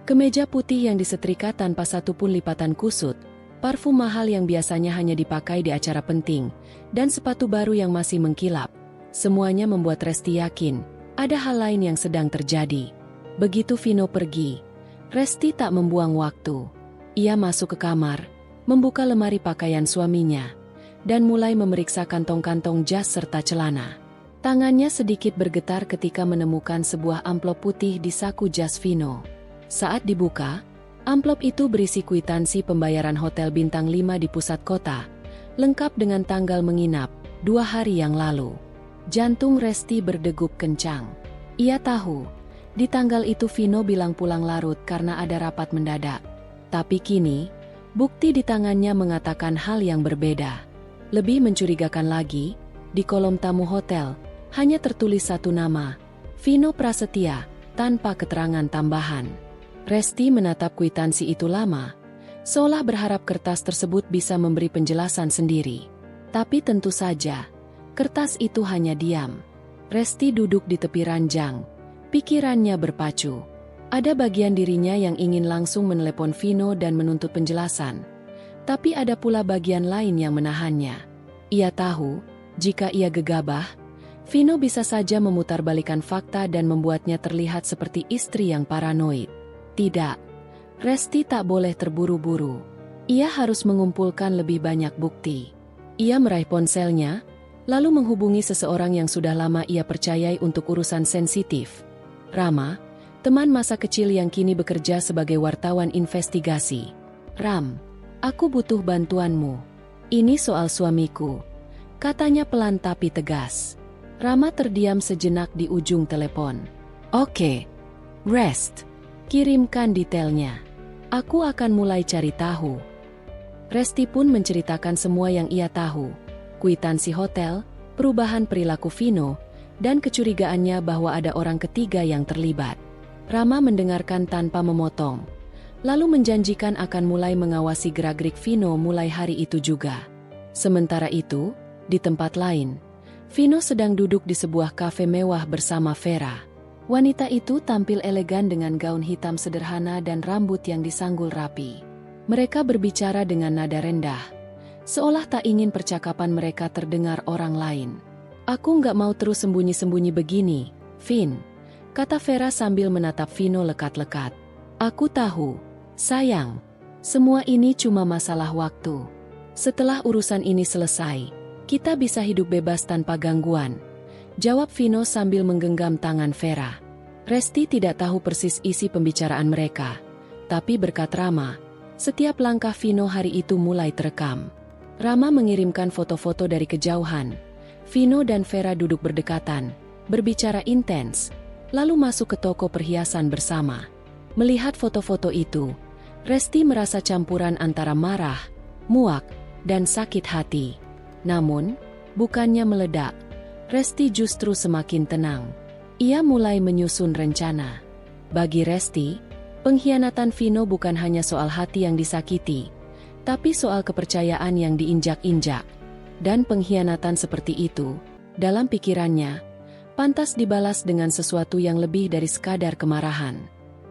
Kemeja putih yang disetrika tanpa satupun lipatan kusut, parfum mahal yang biasanya hanya dipakai di acara penting, dan sepatu baru yang masih mengkilap. Semuanya membuat Resti yakin, ada hal lain yang sedang terjadi. Begitu Vino pergi, Resti tak membuang waktu. Ia masuk ke kamar, membuka lemari pakaian suaminya, dan mulai memeriksa kantong-kantong jas serta celana. Tangannya sedikit bergetar ketika menemukan sebuah amplop putih di saku jas Vino. Saat dibuka, amplop itu berisi kwitansi pembayaran hotel bintang 5 di pusat kota, lengkap dengan tanggal menginap 2 hari yang lalu. Jantung Resti berdegup kencang. Ia tahu, di tanggal itu Vino bilang pulang larut karena ada rapat mendadak. Tapi kini, bukti di tangannya mengatakan hal yang berbeda. Lebih mencurigakan lagi, di kolom tamu hotel, hanya tertulis satu nama, Vino Prasetya, tanpa keterangan tambahan. Resti menatap kwitansi itu lama, seolah berharap kertas tersebut bisa memberi penjelasan sendiri. Tapi tentu saja, kertas itu hanya diam. Resti duduk di tepi ranjang, pikirannya berpacu. Ada bagian dirinya yang ingin langsung menelepon Vino dan menuntut penjelasan. Tapi ada pula bagian lain yang menahannya. Ia tahu, jika ia gegabah, Vino bisa saja memutarbalikkan fakta dan membuatnya terlihat seperti istri yang paranoid. Tidak, Resti tak boleh terburu-buru. Ia harus mengumpulkan lebih banyak bukti. Ia meraih ponselnya, lalu menghubungi seseorang yang sudah lama ia percayai untuk urusan sensitif. Rama, teman masa kecil yang kini bekerja sebagai wartawan investigasi. Ram, aku butuh bantuanmu. Ini soal suamiku, katanya pelan tapi tegas. Rama terdiam sejenak di ujung telepon. Oke, Rest, kirimkan detailnya. Aku akan mulai cari tahu. Resti pun menceritakan semua yang ia tahu. Kwitansi hotel, perubahan perilaku Vino, dan kecurigaannya bahwa ada orang ketiga yang terlibat. Rama mendengarkan tanpa memotong, lalu menjanjikan akan mulai mengawasi gerak-gerik Vino mulai hari itu juga. Sementara itu, di tempat lain, Vino sedang duduk di sebuah kafe mewah bersama Vera. Wanita itu tampil elegan dengan gaun hitam sederhana dan rambut yang disanggul rapi. Mereka berbicara dengan nada rendah, seolah tak ingin percakapan mereka terdengar orang lain. Aku nggak mau terus sembunyi-sembunyi begini, Vin, kata Vera sambil menatap Vino lekat-lekat. Aku tahu, sayang, semua ini cuma masalah waktu. Setelah urusan ini selesai, kita bisa hidup bebas tanpa gangguan, jawab Vino sambil menggenggam tangan Vera. Resti tidak tahu persis isi pembicaraan mereka, tapi berkat Rama, setiap langkah Vino hari itu mulai terekam. Rama mengirimkan foto-foto dari kejauhan. Vino dan Vera duduk berdekatan, berbicara intens, lalu masuk ke toko perhiasan bersama. Melihat foto-foto itu, Resti merasa campuran antara marah, muak, dan sakit hati. Namun, bukannya meledak, Resti justru semakin tenang. Ia mulai menyusun rencana. Bagi Resti, pengkhianatan Vino bukan hanya soal hati yang disakiti, tapi soal kepercayaan yang diinjak-injak. Dan pengkhianatan seperti itu, dalam pikirannya, pantas dibalas dengan sesuatu yang lebih dari sekadar kemarahan.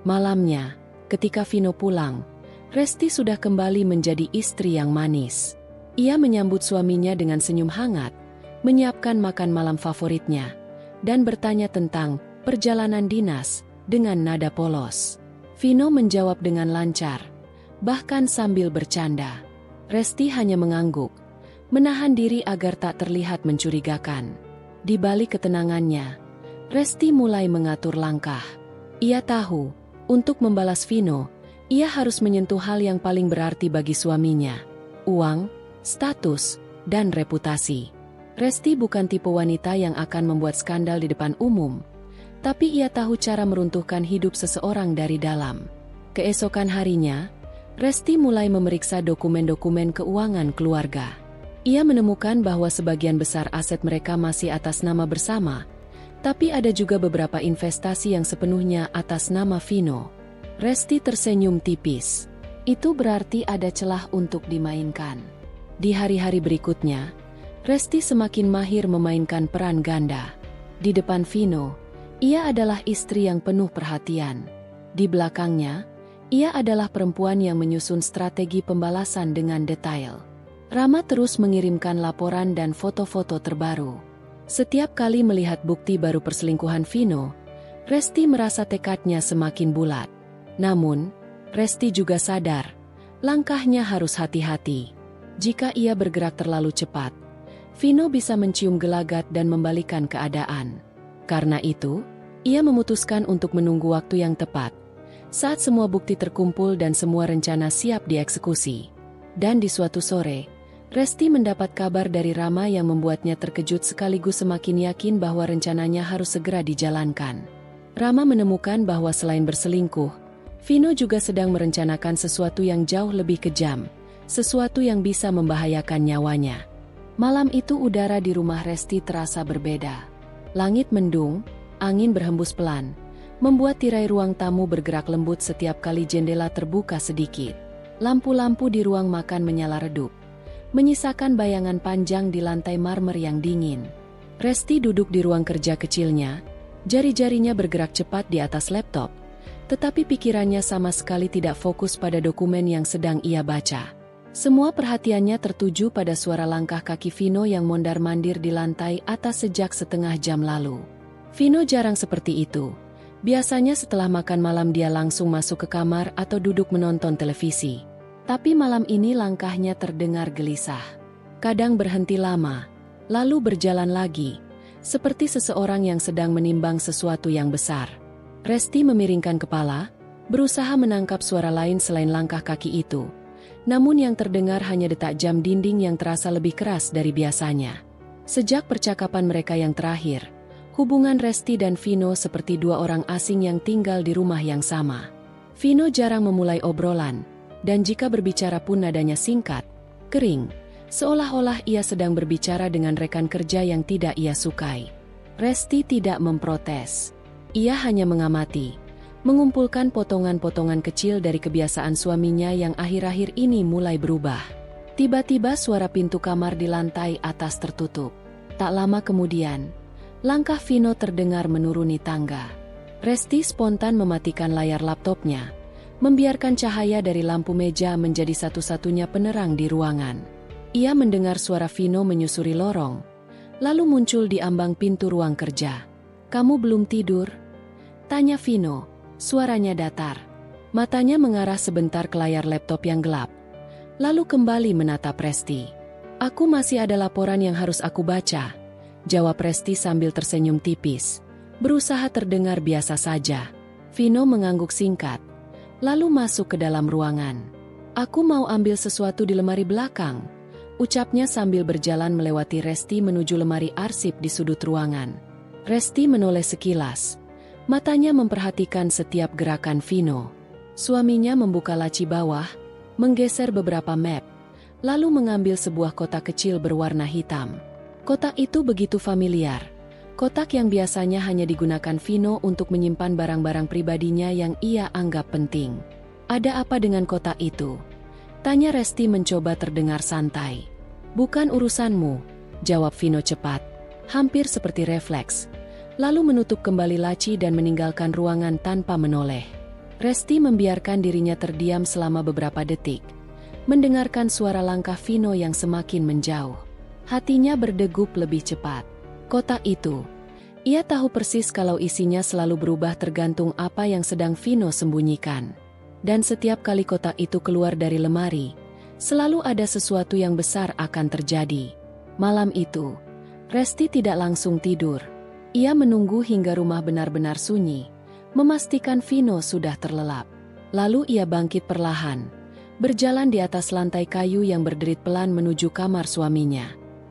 Malamnya, ketika Vino pulang, Resti sudah kembali menjadi istri yang manis. Ia menyambut suaminya dengan senyum hangat, menyiapkan makan malam favoritnya, dan bertanya tentang perjalanan dinas dengan nada polos. Vino menjawab dengan lancar, bahkan sambil bercanda. Resti hanya mengangguk, menahan diri agar tak terlihat mencurigakan. Di balik ketenangannya, Resti mulai mengatur langkah. Ia tahu, untuk membalas Vino, ia harus menyentuh hal yang paling berarti bagi suaminya: uang, status, dan reputasi. Resti bukan tipe wanita yang akan membuat skandal di depan umum, tapi ia tahu cara meruntuhkan hidup seseorang dari dalam. Keesokan harinya, Resti mulai memeriksa dokumen-dokumen keuangan keluarga. Ia menemukan bahwa sebagian besar aset mereka masih atas nama bersama, tapi ada juga beberapa investasi yang sepenuhnya atas nama Vino. Resti tersenyum tipis. Itu berarti ada celah untuk dimainkan. Di hari-hari berikutnya, Resti semakin mahir memainkan peran ganda. Di depan Vino, ia adalah istri yang penuh perhatian. Di belakangnya, ia adalah perempuan yang menyusun strategi pembalasan dengan detail. Rama terus mengirimkan laporan dan foto-foto terbaru. Setiap kali melihat bukti baru perselingkuhan Vino, Resti merasa tekadnya semakin bulat. Namun, Resti juga sadar, langkahnya harus hati-hati. Jika ia bergerak terlalu cepat, Vino bisa mencium gelagat dan membalikan keadaan. Karena itu, ia memutuskan untuk menunggu waktu yang tepat, saat semua bukti terkumpul dan semua rencana siap dieksekusi. Dan di suatu sore, Resti mendapat kabar dari Rama yang membuatnya terkejut sekaligus semakin yakin bahwa rencananya harus segera dijalankan. Rama menemukan bahwa selain berselingkuh, Vino juga sedang merencanakan sesuatu yang jauh lebih kejam, sesuatu yang bisa membahayakan nyawanya. Malam itu udara di rumah Resti terasa berbeda. Langit mendung, angin berhembus pelan, membuat tirai ruang tamu bergerak lembut setiap kali jendela terbuka sedikit. Lampu-lampu di ruang makan menyala redup, menyisakan bayangan panjang di lantai marmer yang dingin. Resti duduk di ruang kerja kecilnya, jari-jarinya bergerak cepat di atas laptop, tetapi pikirannya sama sekali tidak fokus pada dokumen yang sedang ia baca. Semua perhatiannya tertuju pada suara langkah kaki Vino yang mondar-mandir di lantai atas sejak setengah jam lalu. Vino jarang seperti itu. Biasanya setelah makan malam dia langsung masuk ke kamar atau duduk menonton televisi. Tapi malam ini langkahnya terdengar gelisah. Kadang berhenti lama, lalu berjalan lagi, seperti seseorang yang sedang menimbang sesuatu yang besar. Resti memiringkan kepala, berusaha menangkap suara lain selain langkah kaki itu. Namun yang terdengar hanya detak jam dinding yang terasa lebih keras dari biasanya. Sejak percakapan mereka yang terakhir, hubungan Resti dan Vino seperti dua orang asing yang tinggal di rumah yang sama. Vino jarang memulai obrolan, dan jika berbicara pun nadanya singkat, kering, seolah-olah ia sedang berbicara dengan rekan kerja yang tidak ia sukai. Resti tidak memprotes. Ia hanya mengamati, mengumpulkan potongan-potongan kecil dari kebiasaan suaminya yang akhir-akhir ini mulai berubah. Tiba-tiba suara pintu kamar di lantai atas tertutup. Tak lama kemudian, langkah Vino terdengar menuruni tangga. Resti spontan mematikan layar laptopnya, membiarkan cahaya dari lampu meja menjadi satu-satunya penerang di ruangan. Ia mendengar suara Vino menyusuri lorong, lalu muncul di ambang pintu ruang kerja. "Kamu belum tidur?" tanya Vino. Suaranya datar. Matanya mengarah sebentar ke layar laptop yang gelap, lalu kembali menatap Resti. "Aku masih ada laporan yang harus aku baca," jawab Resti sambil tersenyum tipis. berusaha terdengar biasa saja. Vino mengangguk singkat, lalu masuk ke dalam ruangan. "Aku mau ambil sesuatu di lemari belakang," ucapnya sambil berjalan melewati Resti menuju lemari arsip di sudut ruangan. Resti menoleh sekilas, matanya memperhatikan setiap gerakan Vino. Suaminya membuka laci bawah, menggeser beberapa map, lalu mengambil sebuah kotak kecil berwarna hitam. Kotak itu begitu familiar. Kotak yang biasanya hanya digunakan Vino untuk menyimpan barang-barang pribadinya yang ia anggap penting. "Ada apa dengan kotak itu?" tanya Resti mencoba terdengar santai. "Bukan urusanmu," jawab Vino cepat, hampir seperti refleks. Lalu menutup kembali laci dan meninggalkan ruangan tanpa menoleh. Resti membiarkan dirinya terdiam selama beberapa detik, mendengarkan suara langkah Vino yang semakin menjauh. Hatinya berdegup lebih cepat. Kotak itu, ia tahu persis kalau isinya selalu berubah tergantung apa yang sedang Vino sembunyikan. Dan setiap kali kotak itu keluar dari lemari, selalu ada sesuatu yang besar akan terjadi. Malam itu, Resti tidak langsung tidur. Ia menunggu hingga rumah benar-benar sunyi, memastikan Vino sudah terlelap. Lalu ia bangkit perlahan, berjalan di atas lantai kayu yang berderit pelan menuju kamar suaminya.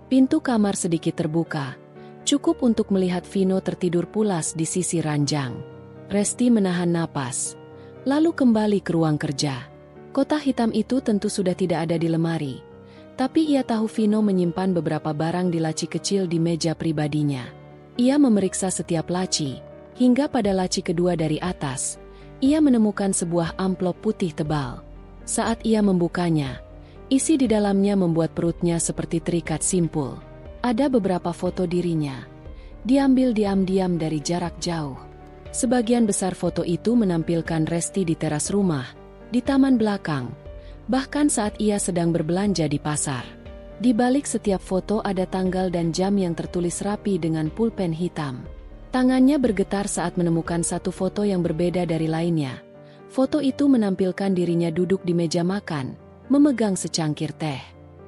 Pintu kamar sedikit terbuka, cukup untuk melihat Vino tertidur pulas di sisi ranjang. Resti menahan napas, lalu kembali ke ruang kerja. Kotak hitam itu tentu sudah tidak ada di lemari, tapi ia tahu Vino menyimpan beberapa barang di laci kecil di meja pribadinya. Ia memeriksa setiap laci, hingga pada laci kedua dari atas, ia menemukan sebuah amplop putih tebal. Saat ia membukanya, isi di dalamnya membuat perutnya seperti terikat simpul. Ada beberapa foto dirinya, diambil diam-diam dari jarak jauh. Sebagian besar foto itu menampilkan Resti di teras rumah, di taman belakang, bahkan saat ia sedang berbelanja di pasar. Di balik setiap foto ada tanggal dan jam yang tertulis rapi dengan pulpen hitam. Tangannya bergetar saat menemukan satu foto yang berbeda dari lainnya. Foto itu menampilkan dirinya duduk di meja makan, memegang secangkir teh.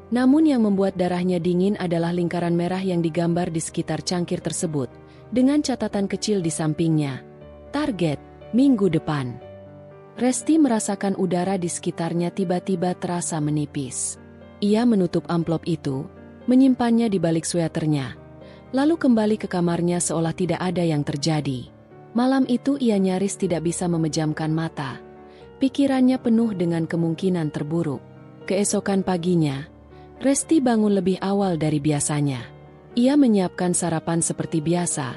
Namun yang membuat darahnya dingin adalah lingkaran merah yang digambar di sekitar cangkir tersebut, dengan catatan kecil di sampingnya. "Target, minggu depan." Resti merasakan udara di sekitarnya tiba-tiba terasa menipis. Ia menutup amplop itu, menyimpannya di balik sweaternya, lalu kembali ke kamarnya seolah tidak ada yang terjadi. Malam itu ia nyaris tidak bisa memejamkan mata. Pikirannya penuh dengan kemungkinan terburuk. Keesokan paginya, Resti bangun lebih awal dari biasanya. Ia menyiapkan sarapan seperti biasa,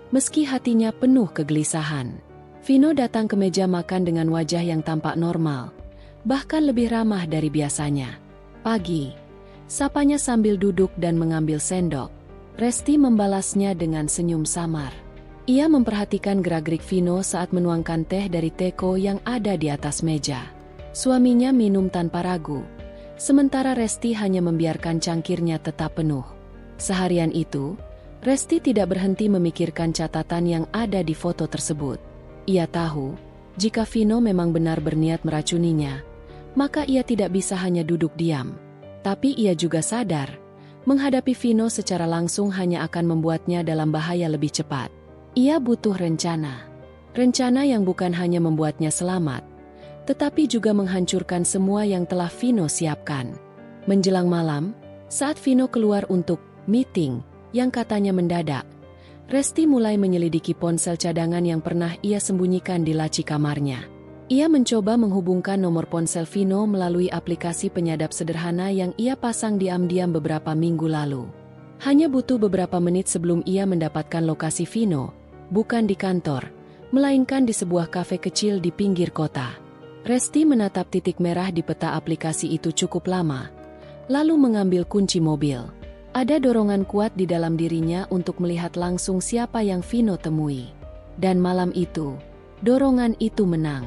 meski hatinya penuh kegelisahan. Vino datang ke meja makan dengan wajah yang tampak normal, bahkan lebih ramah dari biasanya. "Pagi," sapanya sambil duduk dan mengambil sendok. Resti membalasnya dengan senyum samar. Ia memperhatikan gerak-gerik Vino saat menuangkan teh dari teko yang ada di atas meja. Suaminya minum tanpa ragu, sementara Resti hanya membiarkan cangkirnya tetap penuh. Seharian itu, Resti tidak berhenti memikirkan catatan yang ada di foto tersebut. Ia tahu, jika Vino memang benar berniat meracuninya, maka ia tidak bisa hanya duduk diam. Tapi ia juga sadar, menghadapi Vino secara langsung hanya akan membuatnya dalam bahaya lebih cepat. Ia butuh rencana. Rencana yang bukan hanya membuatnya selamat, tetapi juga menghancurkan semua yang telah Vino siapkan. Menjelang malam, saat Vino keluar untuk meeting yang katanya mendadak, Resti mulai menyelidiki ponsel cadangan yang pernah ia sembunyikan di laci kamarnya. Ia mencoba menghubungkan nomor ponsel Vino melalui aplikasi penyadap sederhana yang ia pasang diam-diam beberapa minggu lalu. Hanya butuh beberapa menit sebelum ia mendapatkan lokasi Vino, bukan di kantor, melainkan di sebuah kafe kecil di pinggir kota. Resti menatap titik merah di peta aplikasi itu cukup lama, lalu mengambil kunci mobil. Ada dorongan kuat di dalam dirinya untuk melihat langsung siapa yang Vino temui. Dan malam itu, dorongan itu menang.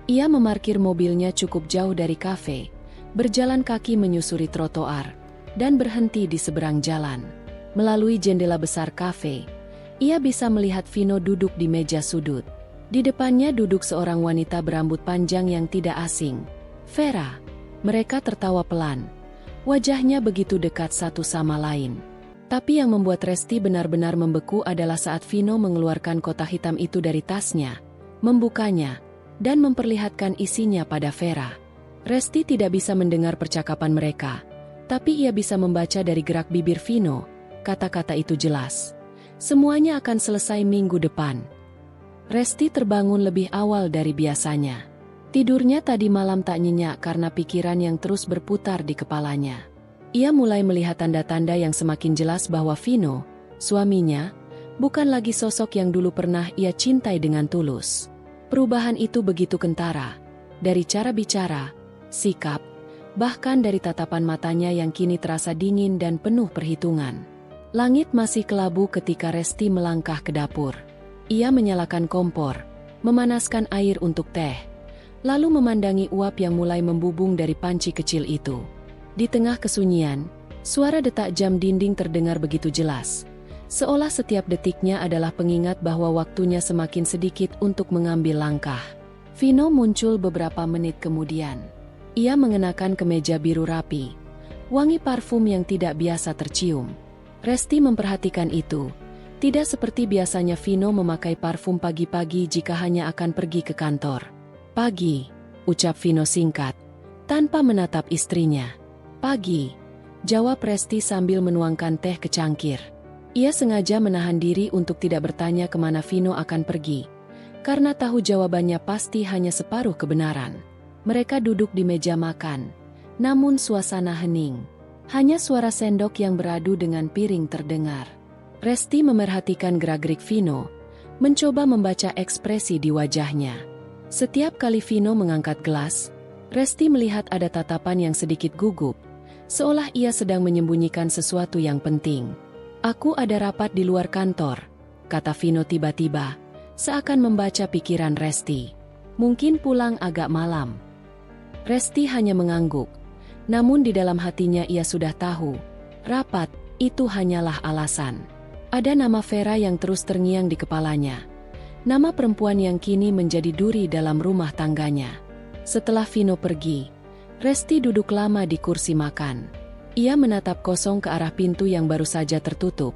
Ia memarkir mobilnya cukup jauh dari kafe, berjalan kaki menyusuri trotoar, dan berhenti di seberang jalan. Melalui jendela besar kafe, ia bisa melihat Vino duduk di meja sudut. Di depannya duduk seorang wanita berambut panjang yang tidak asing, Vera. Mereka tertawa pelan. Wajahnya begitu dekat satu sama lain. Tapi yang membuat Resti benar-benar membeku adalah saat Vino mengeluarkan kotak hitam itu dari tasnya, membukanya, dan memperlihatkan isinya pada Vera. Resti tidak bisa mendengar percakapan mereka, tapi ia bisa membaca dari gerak bibir Vino, kata-kata itu jelas. Semuanya akan selesai minggu depan. Resti terbangun lebih awal dari biasanya. Tidurnya tadi malam tak nyenyak karena pikiran yang terus berputar di kepalanya. Ia mulai melihat tanda-tanda yang semakin jelas bahwa Vino, suaminya, bukan lagi sosok yang dulu pernah ia cintai dengan tulus. Perubahan itu begitu kentara, dari cara bicara, sikap, bahkan dari tatapan matanya yang kini terasa dingin dan penuh perhitungan. Langit masih kelabu ketika Resti melangkah ke dapur. Ia menyalakan kompor, memanaskan air untuk teh, lalu memandangi uap yang mulai membubung dari panci kecil itu. Di tengah kesunyian, suara detak jam dinding terdengar begitu jelas, seolah setiap detiknya adalah pengingat bahwa waktunya semakin sedikit untuk mengambil langkah. Vino muncul beberapa menit kemudian. Ia mengenakan kemeja biru rapi, wangi parfum yang tidak biasa tercium. Resti memperhatikan itu. Tidak seperti biasanya Vino memakai parfum pagi-pagi jika hanya akan pergi ke kantor. "Pagi," ucap Vino singkat, tanpa menatap istrinya. "Pagi," jawab Resti sambil menuangkan teh ke cangkir. Ia sengaja menahan diri untuk tidak bertanya kemana Vino akan pergi, karena tahu jawabannya pasti hanya separuh kebenaran. Mereka duduk di meja makan, namun suasana hening. Hanya suara sendok yang beradu dengan piring terdengar. Resti memerhatikan gerak-gerik Vino, mencoba membaca ekspresi di wajahnya. Setiap kali Vino mengangkat gelas, Resti melihat ada tatapan yang sedikit gugup, seolah ia sedang menyembunyikan sesuatu yang penting. "Aku ada rapat di luar kantor," kata Vino tiba-tiba, seakan membaca pikiran Resti. "Mungkin pulang agak malam." Resti hanya mengangguk, namun di dalam hatinya ia sudah tahu, rapat itu hanyalah alasan. Ada nama Vera yang terus terngiang di kepalanya. Nama perempuan yang kini menjadi duri dalam rumah tangganya. Setelah Vino pergi, Resti duduk lama di kursi makan. Ia menatap kosong ke arah pintu yang baru saja tertutup,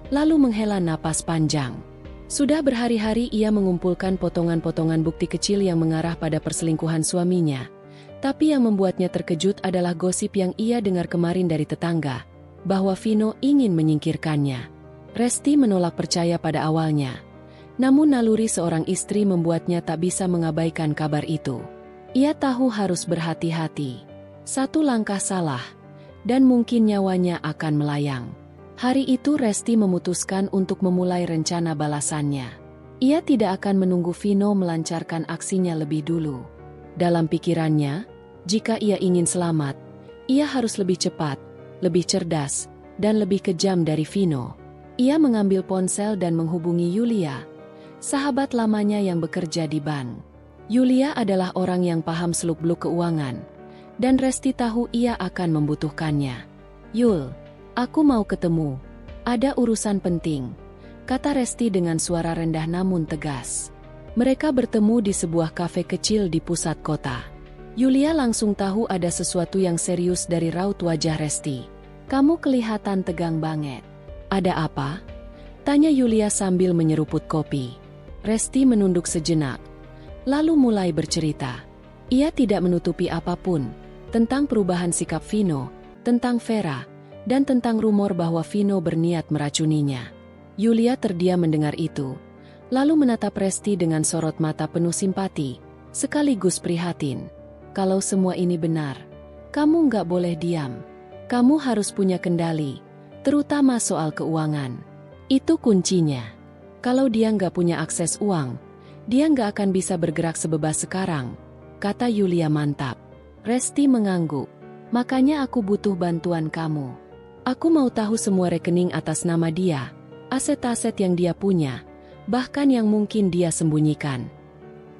lalu menghela napas panjang. Sudah berhari-hari ia mengumpulkan potongan-potongan bukti kecil yang mengarah pada perselingkuhan suaminya. Tapi yang membuatnya terkejut adalah gosip yang ia dengar kemarin dari tetangga, bahwa Vino ingin menyingkirkannya. Resti menolak percaya pada awalnya, namun naluri seorang istri membuatnya tak bisa mengabaikan kabar itu. Ia tahu harus berhati-hati. Satu langkah salah, dan mungkin nyawanya akan melayang. Hari itu Resti memutuskan untuk memulai rencana balasannya. Ia tidak akan menunggu Vino melancarkan aksinya lebih dulu. Dalam pikirannya, jika ia ingin selamat, ia harus lebih cepat, lebih cerdas, dan lebih kejam dari Vino. Ia mengambil ponsel dan menghubungi Yulia, sahabat lamanya yang bekerja di bank. Yulia adalah orang yang paham seluk-beluk keuangan, dan Resti tahu ia akan membutuhkannya. "Yul, aku mau ketemu. Ada urusan penting," kata Resti dengan suara rendah namun tegas. Mereka bertemu di sebuah kafe kecil di pusat kota. Yulia langsung tahu ada sesuatu yang serius dari raut wajah Resti. "Kamu kelihatan tegang banget. Ada apa?" tanya Yulia sambil menyeruput kopi. Resti menunduk sejenak, lalu mulai bercerita. Ia tidak menutupi apapun tentang perubahan sikap Vino, tentang Vera, dan tentang rumor bahwa Vino berniat meracuninya. Yulia terdiam mendengar itu, lalu menatap Resti dengan sorot mata penuh simpati, sekaligus prihatin. "Kalau semua ini benar, kamu nggak boleh diam. Kamu harus punya kendali, terutama soal keuangan. Itu kuncinya. Kalau dia nggak punya akses uang, dia nggak akan bisa bergerak sebebas sekarang," kata Yulia mantap. Resti mengangguk. "Makanya aku butuh bantuan kamu. Aku mau tahu semua rekening atas nama dia, aset-aset yang dia punya, bahkan yang mungkin dia sembunyikan."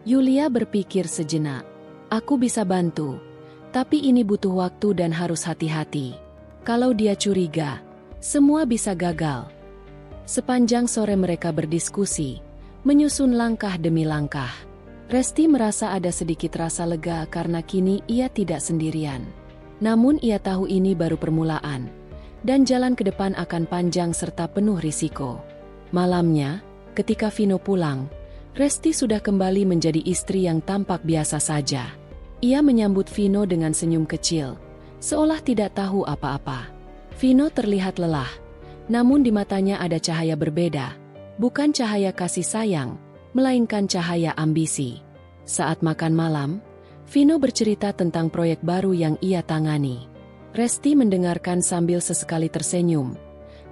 Yulia berpikir sejenak. "Aku bisa bantu, tapi ini butuh waktu dan harus hati-hati. Kalau dia curiga, semua bisa gagal." Sepanjang sore mereka berdiskusi, menyusun langkah demi langkah. Resti merasa ada sedikit rasa lega karena kini ia tidak sendirian. Namun ia tahu ini baru permulaan, dan jalan ke depan akan panjang serta penuh risiko. Malamnya, ketika Vino pulang, Resti sudah kembali menjadi istri yang tampak biasa saja. Ia menyambut Vino dengan senyum kecil, seolah tidak tahu apa-apa. Vino terlihat lelah, namun di matanya ada cahaya berbeda, bukan cahaya kasih sayang, melainkan cahaya ambisi. Saat makan malam, Vino bercerita tentang proyek baru yang ia tangani. Resti mendengarkan sambil sesekali tersenyum,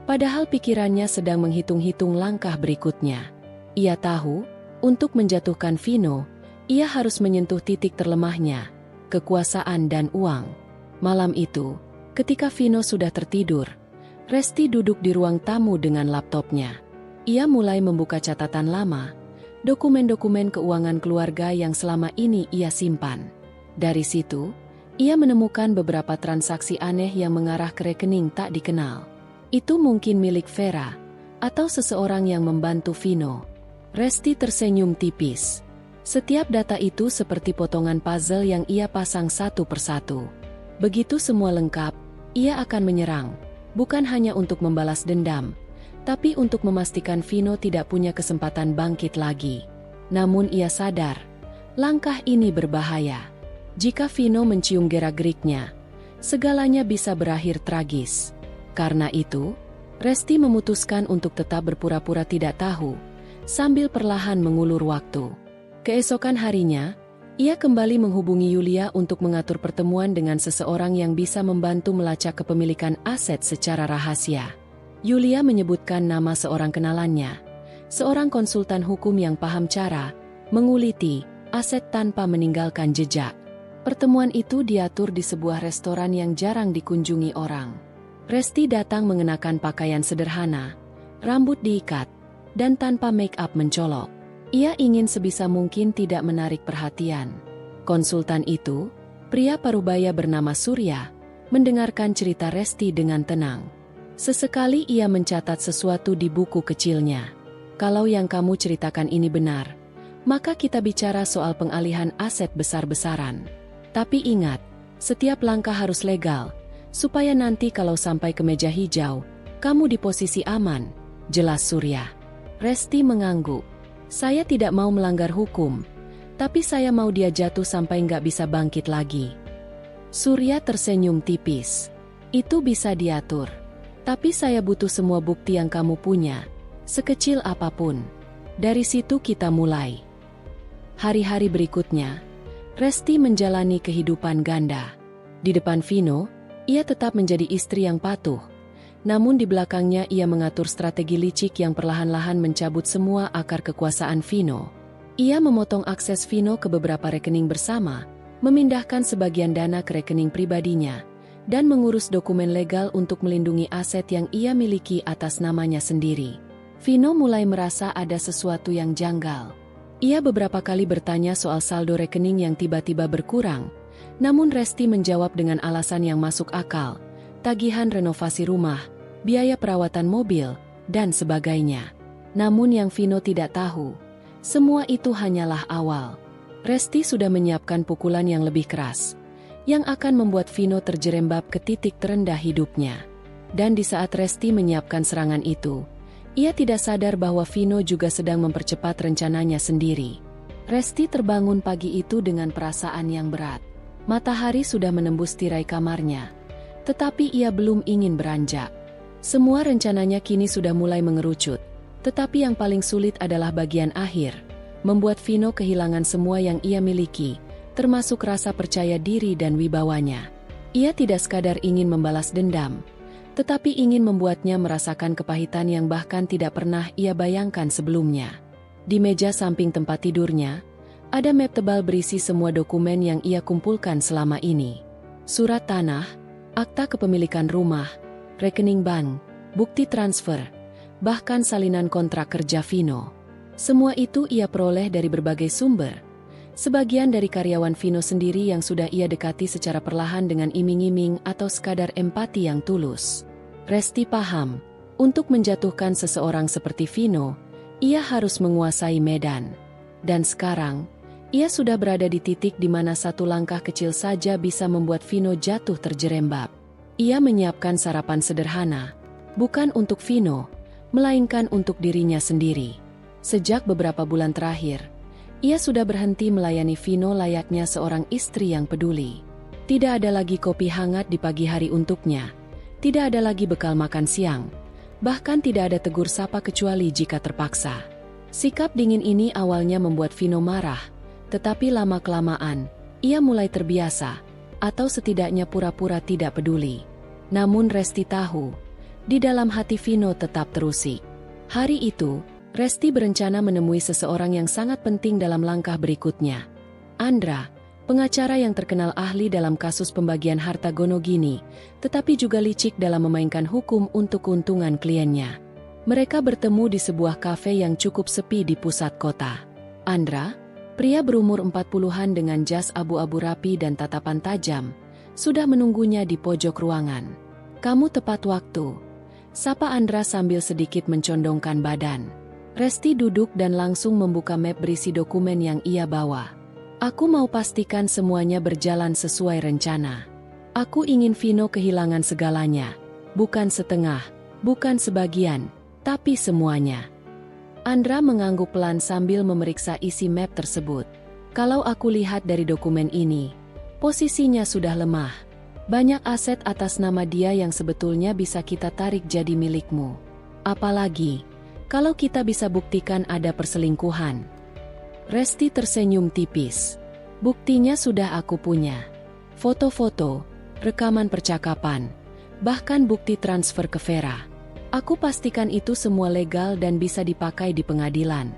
padahal pikirannya sedang menghitung-hitung langkah berikutnya. Ia tahu, untuk menjatuhkan Vino, ia harus menyentuh titik terlemahnya, kekuasaan dan uang. Malam itu, ketika Vino sudah tertidur, Resti duduk di ruang tamu dengan laptopnya. Ia mulai membuka catatan lama, dokumen-dokumen keuangan keluarga yang selama ini ia simpan. Dari situ, ia menemukan beberapa transaksi aneh yang mengarah ke rekening tak dikenal. Itu mungkin milik Vera, atau seseorang yang membantu Vino. Resti tersenyum tipis. Setiap data itu seperti potongan puzzle yang ia pasang satu persatu. Begitu semua lengkap, ia akan menyerang, bukan hanya untuk membalas dendam, tapi untuk memastikan Vino tidak punya kesempatan bangkit lagi. Namun ia sadar, langkah ini berbahaya. Jika Vino mencium gerak-geriknya, segalanya bisa berakhir tragis. Karena itu, Resti memutuskan untuk tetap berpura-pura tidak tahu, sambil perlahan mengulur waktu. Keesokan harinya, ia kembali menghubungi Yulia untuk mengatur pertemuan dengan seseorang yang bisa membantu melacak kepemilikan aset secara rahasia. Yulia menyebutkan nama seorang kenalannya, seorang konsultan hukum yang paham cara menguliti aset tanpa meninggalkan jejak. Pertemuan itu diatur di sebuah restoran yang jarang dikunjungi orang. Resti datang mengenakan pakaian sederhana, rambut diikat, dan tanpa make-up mencolok. Ia ingin sebisa mungkin tidak menarik perhatian. Konsultan itu, pria parubaya bernama Surya, mendengarkan cerita Resti dengan tenang. Sesekali ia mencatat sesuatu di buku kecilnya. Kalau yang kamu ceritakan ini benar, maka kita bicara soal pengalihan aset besar-besaran. Tapi ingat, setiap langkah harus legal, supaya nanti kalau sampai ke meja hijau, kamu di posisi aman, jelas Surya. Resti mengangguk. Saya tidak mau melanggar hukum, tapi saya mau dia jatuh sampai nggak bisa bangkit lagi. Surya tersenyum tipis. Itu bisa diatur. Tapi saya butuh semua bukti yang kamu punya, sekecil apapun. Dari situ kita mulai. Hari-hari berikutnya, Resti menjalani kehidupan ganda. Di depan Vino, ia tetap menjadi istri yang patuh. Namun di belakangnya ia mengatur strategi licik yang perlahan-lahan mencabut semua akar kekuasaan Vino. Ia memotong akses Vino ke beberapa rekening bersama, memindahkan sebagian dana ke rekening pribadinya, dan mengurus dokumen legal untuk melindungi aset yang ia miliki atas namanya sendiri. Vino mulai merasa ada sesuatu yang janggal. Ia beberapa kali bertanya soal saldo rekening yang tiba-tiba berkurang, namun Resti menjawab dengan alasan yang masuk akal, tagihan renovasi rumah, biaya perawatan mobil, dan sebagainya. Namun yang Vino tidak tahu, semua itu hanyalah awal. Resti sudah menyiapkan pukulan yang lebih keras, yang akan membuat Vino terjerembab ke titik terendah hidupnya. Dan di saat Resti menyiapkan serangan itu, ia tidak sadar bahwa Vino juga sedang mempercepat rencananya sendiri. Resti terbangun pagi itu dengan perasaan yang berat. Matahari sudah menembus tirai kamarnya, tetapi ia belum ingin beranjak. Semua rencananya kini sudah mulai mengerucut, tetapi yang paling sulit adalah bagian akhir, membuat Vino kehilangan semua yang ia miliki, termasuk rasa percaya diri dan wibawanya. Ia tidak sekadar ingin membalas dendam, tetapi ingin membuatnya merasakan kepahitan yang bahkan tidak pernah ia bayangkan sebelumnya. Di meja samping tempat tidurnya, ada map tebal berisi semua dokumen yang ia kumpulkan selama ini. Surat tanah, akta kepemilikan rumah, rekening bank, bukti transfer, bahkan salinan kontrak kerja Vino. Semua itu ia peroleh dari berbagai sumber. Sebagian dari karyawan Vino sendiri yang sudah ia dekati secara perlahan dengan iming-iming atau sekadar empati yang tulus. Resti paham, untuk menjatuhkan seseorang seperti Vino, ia harus menguasai medan. Dan sekarang, ia sudah berada di titik di mana satu langkah kecil saja bisa membuat Vino jatuh terjerembab. Ia menyiapkan sarapan sederhana, bukan untuk Vino, melainkan untuk dirinya sendiri. Sejak beberapa bulan terakhir, ia sudah berhenti melayani Vino layaknya seorang istri yang peduli. Tidak ada lagi kopi hangat di pagi hari untuknya, tidak ada lagi bekal makan siang, bahkan tidak ada tegur sapa kecuali jika terpaksa. Sikap dingin ini awalnya membuat Vino marah, tetapi lama-kelamaan, ia mulai terbiasa, atau setidaknya pura-pura tidak peduli. Namun Resti tahu, di dalam hati Vino tetap terusik. Hari itu, Resti berencana menemui seseorang yang sangat penting dalam langkah berikutnya. Andra, pengacara yang terkenal ahli dalam kasus pembagian harta Gonogini, tetapi juga licik dalam memainkan hukum untuk keuntungan kliennya. Mereka bertemu di sebuah kafe yang cukup sepi di pusat kota. Andra, pria berumur 40-an dengan jas abu-abu rapi dan tatapan tajam, sudah menunggunya di pojok ruangan. "Kamu tepat waktu," sapa Andra sambil sedikit mencondongkan badan. Resti duduk dan langsung membuka map berisi dokumen yang ia bawa. "Aku mau pastikan semuanya berjalan sesuai rencana. Aku ingin Vino kehilangan segalanya, bukan setengah, bukan sebagian, tapi semuanya." Andra mengangguk pelan sambil memeriksa isi map tersebut. "Kalau aku lihat dari dokumen ini, posisinya sudah lemah. Banyak aset atas nama dia yang sebetulnya bisa kita tarik jadi milikmu. Apalagi, kalau kita bisa buktikan ada perselingkuhan." Resti tersenyum tipis. "Buktinya sudah aku punya. Foto-foto, rekaman percakapan, bahkan bukti transfer ke Vera. Aku pastikan itu semua legal dan bisa dipakai di pengadilan."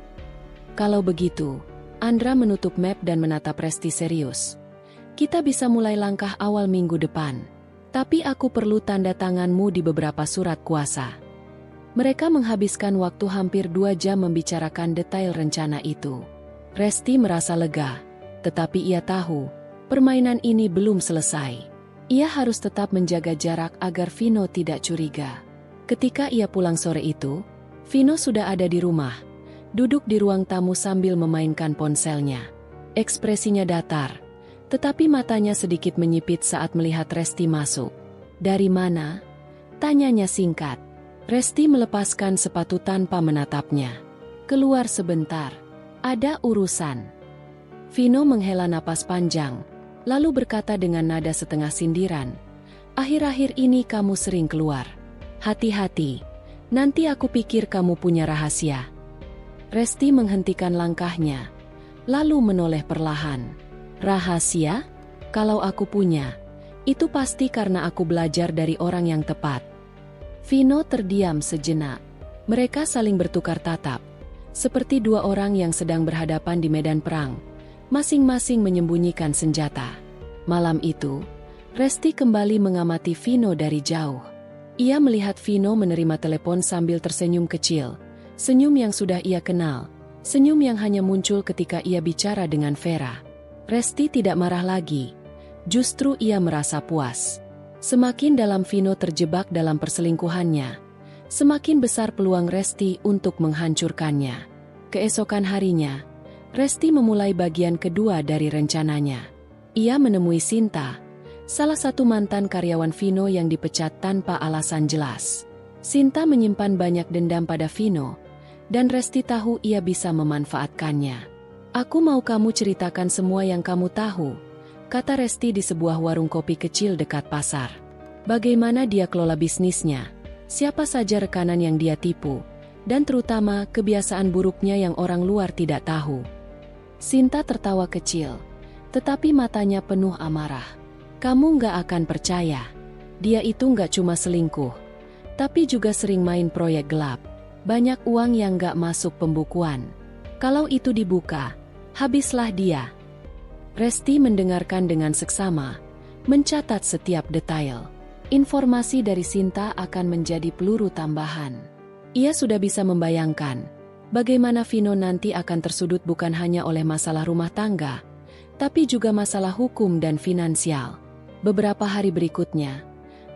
"Kalau begitu," Andra menutup map dan menatap Resti serius. "Kita bisa mulai langkah awal minggu depan. Tapi aku perlu tanda tanganmu di beberapa surat kuasa." Mereka menghabiskan waktu hampir 2 jam membicarakan detail rencana itu. Resti merasa lega, tetapi ia tahu, permainan ini belum selesai. Ia harus tetap menjaga jarak agar Vino tidak curiga. Ketika ia pulang sore itu, Vino sudah ada di rumah, duduk di ruang tamu sambil memainkan ponselnya. Ekspresinya datar, tetapi matanya sedikit menyipit saat melihat Resti masuk. "Dari mana?" tanyanya singkat. Resti melepaskan sepatu tanpa menatapnya. "Keluar sebentar. Ada urusan." Vino menghela napas panjang, lalu berkata dengan nada setengah sindiran, "Akhir-akhir ini kamu sering keluar. Hati-hati, nanti aku pikir kamu punya rahasia." Resti menghentikan langkahnya, lalu menoleh perlahan. "Rahasia? Kalau aku punya, itu pasti karena aku belajar dari orang yang tepat." Vino terdiam sejenak. Mereka saling bertukar tatap, seperti dua orang yang sedang berhadapan di medan perang, masing-masing menyembunyikan senjata. Malam itu, Resti kembali mengamati Vino dari jauh. Ia melihat Vino menerima telepon sambil tersenyum kecil, senyum yang sudah ia kenal, senyum yang hanya muncul ketika ia bicara dengan Vera. Resti tidak marah lagi, justru ia merasa puas. Semakin dalam Vino terjebak dalam perselingkuhannya, semakin besar peluang Resti untuk menghancurkannya. Keesokan harinya, Resti memulai bagian kedua dari rencananya. Ia menemui Sinta, salah satu mantan karyawan Vino yang dipecat tanpa alasan jelas. Sinta menyimpan banyak dendam pada Vino, dan Resti tahu ia bisa memanfaatkannya. "Aku mau kamu ceritakan semua yang kamu tahu," kata Resti di sebuah warung kopi kecil dekat pasar. "Bagaimana dia kelola bisnisnya, siapa saja rekanan yang dia tipu, dan terutama kebiasaan buruknya yang orang luar tidak tahu." Sinta tertawa kecil, tetapi matanya penuh amarah. "Kamu nggak akan percaya. Dia itu nggak cuma selingkuh, tapi juga sering main proyek gelap. Banyak uang yang nggak masuk pembukuan. Kalau itu dibuka, habislah dia." Resti mendengarkan dengan seksama, mencatat setiap detail. Informasi dari Sinta akan menjadi peluru tambahan. Ia sudah bisa membayangkan bagaimana Vino nanti akan tersudut bukan hanya oleh masalah rumah tangga, tapi juga masalah hukum dan finansial. Beberapa hari berikutnya,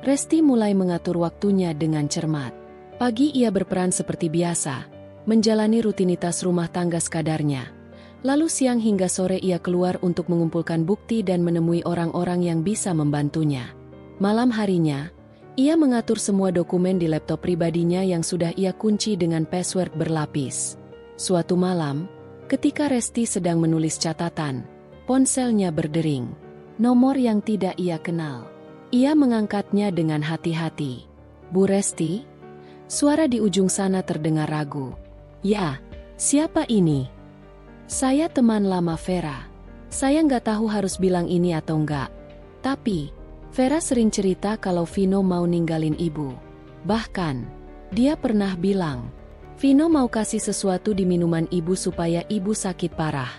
Resti mulai mengatur waktunya dengan cermat. Pagi ia berperan seperti biasa, menjalani rutinitas rumah tangga sekadarnya. Lalu siang hingga sore ia keluar untuk mengumpulkan bukti dan menemui orang-orang yang bisa membantunya. Malam harinya, Ia mengatur semua dokumen di laptop pribadinya yang sudah ia kunci dengan password berlapis. Suatu malam, ketika Resti sedang menulis catatan, ponselnya berdering. Nomor yang tidak ia kenal. Ia mengangkatnya dengan hati-hati. "Bu Resti?" Suara di ujung sana terdengar ragu. "Ya, siapa ini?" "Saya teman lama Vera. Saya nggak tahu harus bilang ini atau enggak. Tapi, Vera sering cerita kalau Vino mau ninggalin ibu. Bahkan, dia pernah bilang, Vino mau kasih sesuatu di minuman ibu supaya ibu sakit parah."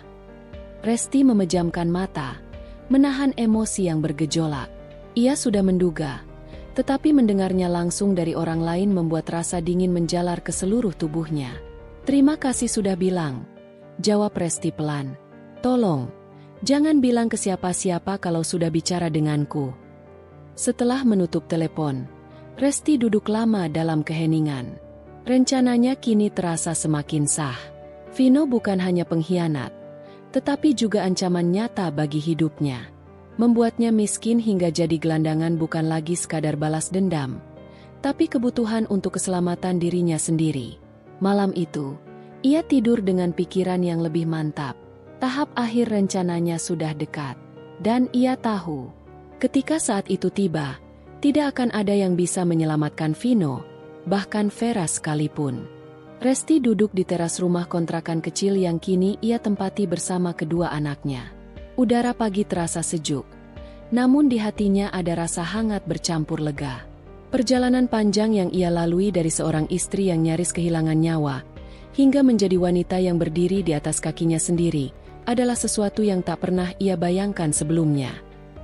Resti memejamkan mata, menahan emosi yang bergejolak. Ia sudah menduga, tetapi mendengarnya langsung dari orang lain membuat rasa dingin menjalar ke seluruh tubuhnya. "Terima kasih sudah bilang," jawab Resti pelan. "Tolong, jangan bilang ke siapa-siapa kalau sudah bicara denganku." Setelah menutup telepon, Resti duduk lama dalam keheningan. Rencananya kini terasa semakin sah. Vino bukan hanya pengkhianat, tetapi juga ancaman nyata bagi hidupnya. Membuatnya miskin hingga jadi gelandangan bukan lagi sekadar balas dendam, tapi kebutuhan untuk keselamatan dirinya sendiri. Malam itu, ia tidur dengan pikiran yang lebih mantap. Tahap akhir rencananya sudah dekat. Dan ia tahu, ketika saat itu tiba, tidak akan ada yang bisa menyelamatkan Vino, bahkan Vera sekalipun. Resti duduk di teras rumah kontrakan kecil yang kini ia tempati bersama kedua anaknya. Udara pagi terasa sejuk, namun di hatinya ada rasa hangat bercampur lega. Perjalanan panjang yang ia lalui dari seorang istri yang nyaris kehilangan nyawa, hingga menjadi wanita yang berdiri di atas kakinya sendiri, adalah sesuatu yang tak pernah ia bayangkan sebelumnya.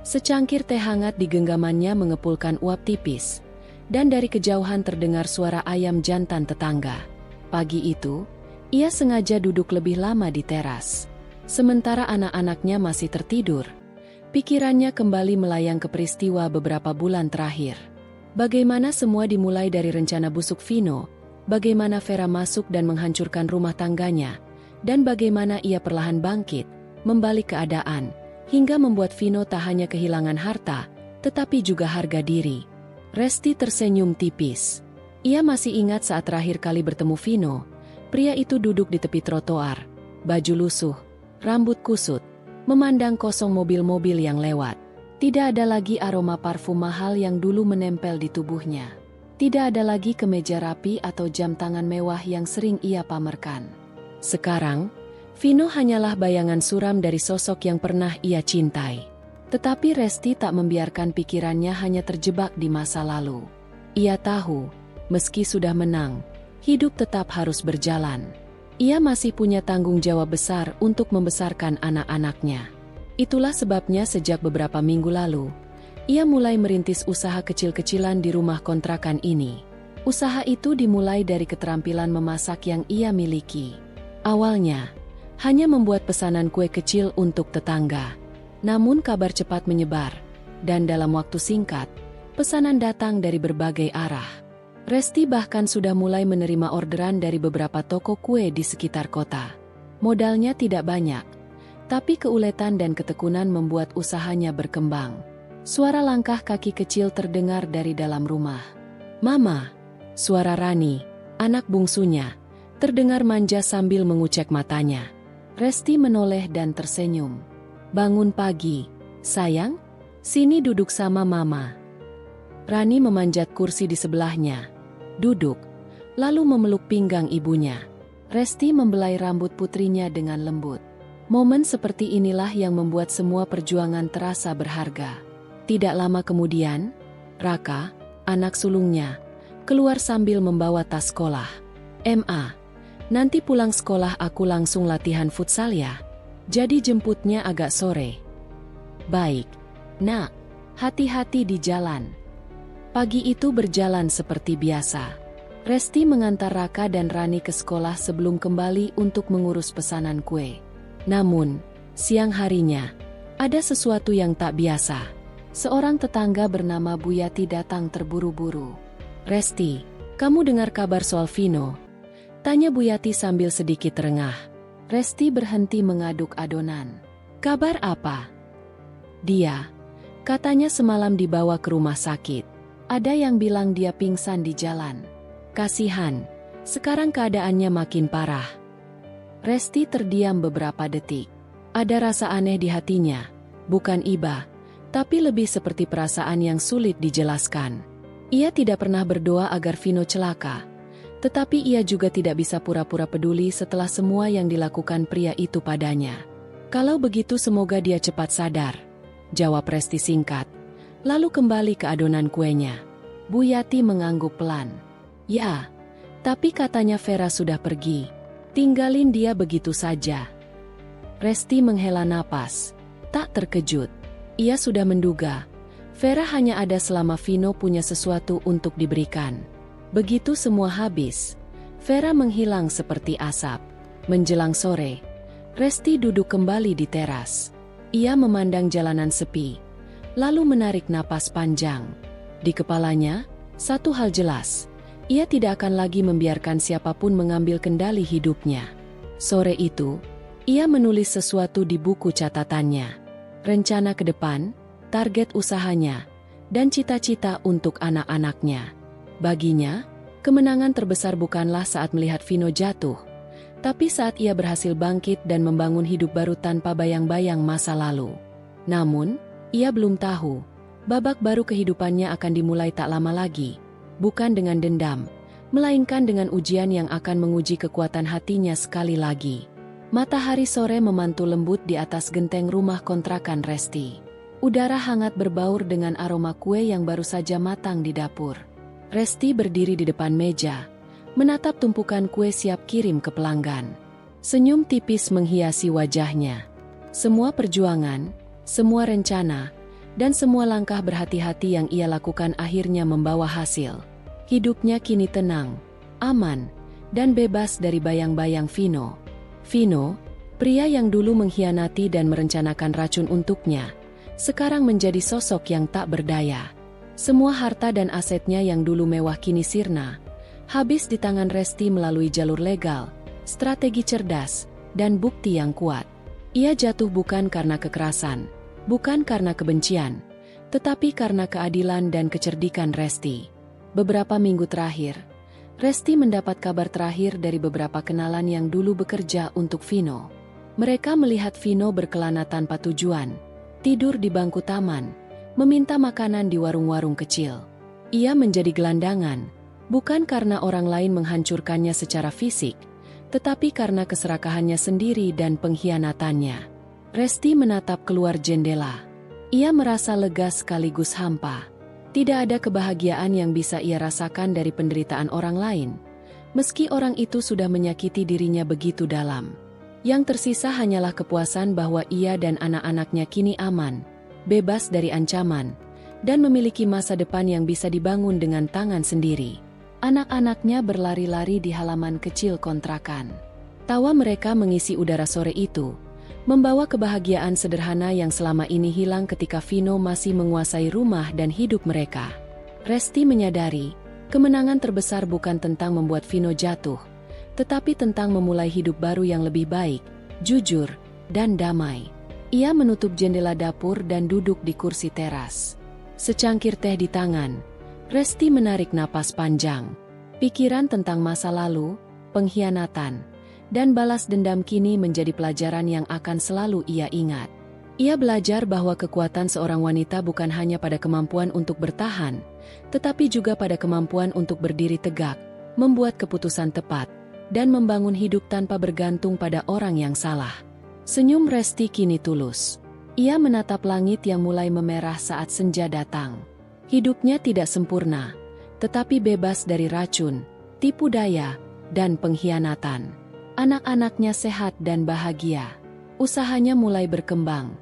Secangkir teh hangat di genggamannya mengepulkan uap tipis, dan dari kejauhan terdengar suara ayam jantan tetangga. Pagi itu, ia sengaja duduk lebih lama di teras. Sementara anak-anaknya masih tertidur, pikirannya kembali melayang ke peristiwa beberapa bulan terakhir. Bagaimana semua dimulai dari rencana busuk Vino, bagaimana Vera masuk dan menghancurkan rumah tangganya, dan bagaimana ia perlahan bangkit, membalik keadaan, hingga membuat Vino tak hanya kehilangan harta, tetapi juga harga diri. Resti tersenyum tipis. Ia masih ingat saat terakhir kali bertemu Vino. Pria itu duduk di tepi trotoar, baju lusuh, rambut kusut, memandang kosong mobil-mobil yang lewat. Tidak ada lagi aroma parfum mahal yang dulu menempel di tubuhnya. Tidak ada lagi kemeja rapi atau jam tangan mewah yang sering ia pamerkan. Sekarang, Vino hanyalah bayangan suram dari sosok yang pernah ia cintai. Tetapi Resti tak membiarkan pikirannya hanya terjebak di masa lalu. Ia tahu, meski sudah menang, hidup tetap harus berjalan. Ia masih punya tanggung jawab besar untuk membesarkan anak-anaknya. Itulah sebabnya sejak beberapa minggu lalu, ia mulai merintis usaha kecil-kecilan di rumah kontrakan ini. Usaha itu dimulai dari keterampilan memasak yang ia miliki. Awalnya, hanya membuat pesanan kue kecil untuk tetangga. Namun kabar cepat menyebar, dan dalam waktu singkat, pesanan datang dari berbagai arah. Resti bahkan sudah mulai menerima orderan dari beberapa toko kue di sekitar kota. Modalnya tidak banyak, tapi keuletan dan ketekunan membuat usahanya berkembang. Suara langkah kaki kecil terdengar dari dalam rumah. "Mama!" Suara Rani, anak bungsunya, terdengar manja sambil mengucek matanya. Resti menoleh dan tersenyum. "Bangun pagi, sayang? Sini duduk sama Mama." Rani memanjat kursi di sebelahnya, duduk, lalu memeluk pinggang ibunya. Resti membelai rambut putrinya dengan lembut. Momen seperti inilah yang membuat semua perjuangan terasa berharga. Tidak lama kemudian, Raka, anak sulungnya, keluar sambil membawa tas sekolah. "Ma, nanti pulang sekolah aku langsung latihan futsal ya. Jadi jemputnya agak sore." "Baik, Nak. Hati-hati di jalan." Pagi itu berjalan seperti biasa. Resti mengantar Raka dan Rani ke sekolah sebelum kembali untuk mengurus pesanan kue. Namun, siang harinya, ada sesuatu yang tak biasa. Seorang tetangga bernama Bu Yati datang terburu-buru. "Resti, kamu dengar kabar soal Vino?" tanya Bu Yati sambil sedikit terengah. Resti berhenti mengaduk adonan. "Kabar apa?" "Dia, katanya semalam dibawa ke rumah sakit. Ada yang bilang dia pingsan di jalan. Kasihan, sekarang keadaannya makin parah. Resti terdiam beberapa detik. Ada rasa aneh di hatinya, bukan iba, tapi lebih seperti perasaan yang sulit dijelaskan. Ia tidak pernah berdoa agar Vino celaka, tetapi ia juga tidak bisa pura-pura peduli setelah semua yang dilakukan pria itu padanya. Kalau begitu semoga dia cepat sadar, jawab Resti singkat. Lalu kembali ke adonan kuenya. Bu Yati mengangguk pelan. Ya, tapi katanya Vera sudah pergi. Tinggalin dia begitu saja. Resti menghela napas. Tak terkejut. Ia sudah menduga. Vera hanya ada selama Vino punya sesuatu untuk diberikan. Begitu semua habis, Vera menghilang seperti asap. Menjelang sore, Resti duduk kembali di teras. Ia memandang jalanan sepi, lalu menarik napas panjang. Di kepalanya, satu hal jelas, ia tidak akan lagi membiarkan siapapun mengambil kendali hidupnya. Sore itu, ia menulis sesuatu di buku catatannya. Rencana ke depan, target usahanya, dan cita-cita untuk anak-anaknya. Baginya, kemenangan terbesar bukanlah saat melihat Vino jatuh, tapi saat ia berhasil bangkit dan membangun hidup baru tanpa bayang-bayang masa lalu. Namun, ia belum tahu, babak baru kehidupannya akan dimulai tak lama lagi, bukan dengan dendam, melainkan dengan ujian yang akan menguji kekuatan hatinya sekali lagi. Matahari sore memantul lembut di atas genteng rumah kontrakan Resti. Udara hangat berbaur dengan aroma kue yang baru saja matang di dapur. Resti berdiri di depan meja, menatap tumpukan kue siap kirim ke pelanggan. Senyum tipis menghiasi wajahnya. Semua perjuangan, semua rencana, dan semua langkah berhati-hati yang ia lakukan akhirnya membawa hasil. Hidupnya kini tenang, aman, dan bebas dari bayang-bayang Vino. Vino, pria yang dulu mengkhianati dan merencanakan racun untuknya, sekarang menjadi sosok yang tak berdaya. Semua harta dan asetnya yang dulu mewah kini sirna, habis di tangan Resti melalui jalur legal, strategi cerdas, dan bukti yang kuat. Ia jatuh bukan karena kekerasan, bukan karena kebencian, tetapi karena keadilan dan kecerdikan Resti. Beberapa minggu terakhir, Resti mendapat kabar terakhir dari beberapa kenalan yang dulu bekerja untuk Vino. Mereka melihat Vino berkelana tanpa tujuan, tidur di bangku taman, meminta makanan di warung-warung kecil. Ia menjadi gelandangan, bukan karena orang lain menghancurkannya secara fisik, tetapi karena keserakahannya sendiri dan pengkhianatannya. Resti menatap keluar jendela. Ia merasa lega sekaligus hampa. Tidak ada kebahagiaan yang bisa ia rasakan dari penderitaan orang lain, meski orang itu sudah menyakiti dirinya begitu dalam. Yang tersisa hanyalah kepuasan bahwa ia dan anak-anaknya kini aman, bebas dari ancaman, dan memiliki masa depan yang bisa dibangun dengan tangan sendiri. Anak-anaknya berlari-lari di halaman kecil kontrakan. Tawa mereka mengisi udara sore itu, membawa kebahagiaan sederhana yang selama ini hilang ketika Vino masih menguasai rumah dan hidup mereka. Resti menyadari, kemenangan terbesar bukan tentang membuat Vino jatuh, tetapi tentang memulai hidup baru yang lebih baik, jujur, dan damai. Ia menutup jendela dapur dan duduk di kursi teras. Secangkir teh di tangan, Resti menarik napas panjang. Pikiran tentang masa lalu, pengkhianatan, dan balas dendam kini menjadi pelajaran yang akan selalu ia ingat. Ia belajar bahwa kekuatan seorang wanita bukan hanya pada kemampuan untuk bertahan, tetapi juga pada kemampuan untuk berdiri tegak, membuat keputusan tepat, dan membangun hidup tanpa bergantung pada orang yang salah. Senyum Resti kini tulus. Ia menatap langit yang mulai memerah saat senja datang. Hidupnya tidak sempurna, tetapi bebas dari racun, tipu daya, dan pengkhianatan. Anak-anaknya sehat dan bahagia. Usahanya mulai berkembang,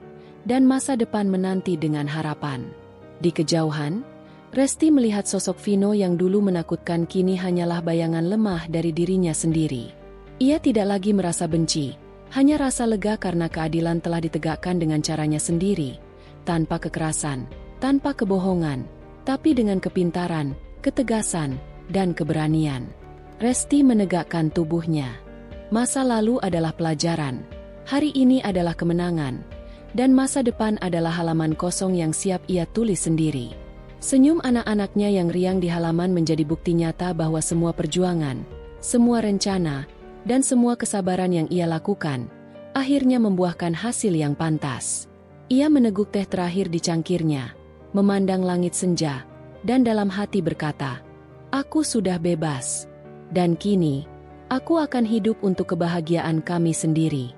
dan masa depan menanti dengan harapan. Di kejauhan, Resti melihat sosok Vino yang dulu menakutkan kini hanyalah bayangan lemah dari dirinya sendiri. Ia tidak lagi merasa benci, hanya rasa lega karena keadilan telah ditegakkan dengan caranya sendiri, tanpa kekerasan, tanpa kebohongan, tapi dengan kepintaran, ketegasan, dan keberanian. Resti menegakkan tubuhnya. Masa lalu adalah pelajaran, hari ini adalah kemenangan, dan masa depan adalah halaman kosong yang siap ia tulis sendiri. Senyum anak-anaknya yang riang di halaman menjadi bukti nyata bahwa semua perjuangan, semua rencana, dan semua kesabaran yang ia lakukan, akhirnya membuahkan hasil yang pantas. Ia meneguk teh terakhir di cangkirnya, memandang langit senja, dan dalam hati berkata, "Aku sudah bebas. Dan kini, aku akan hidup untuk kebahagiaan kami sendiri."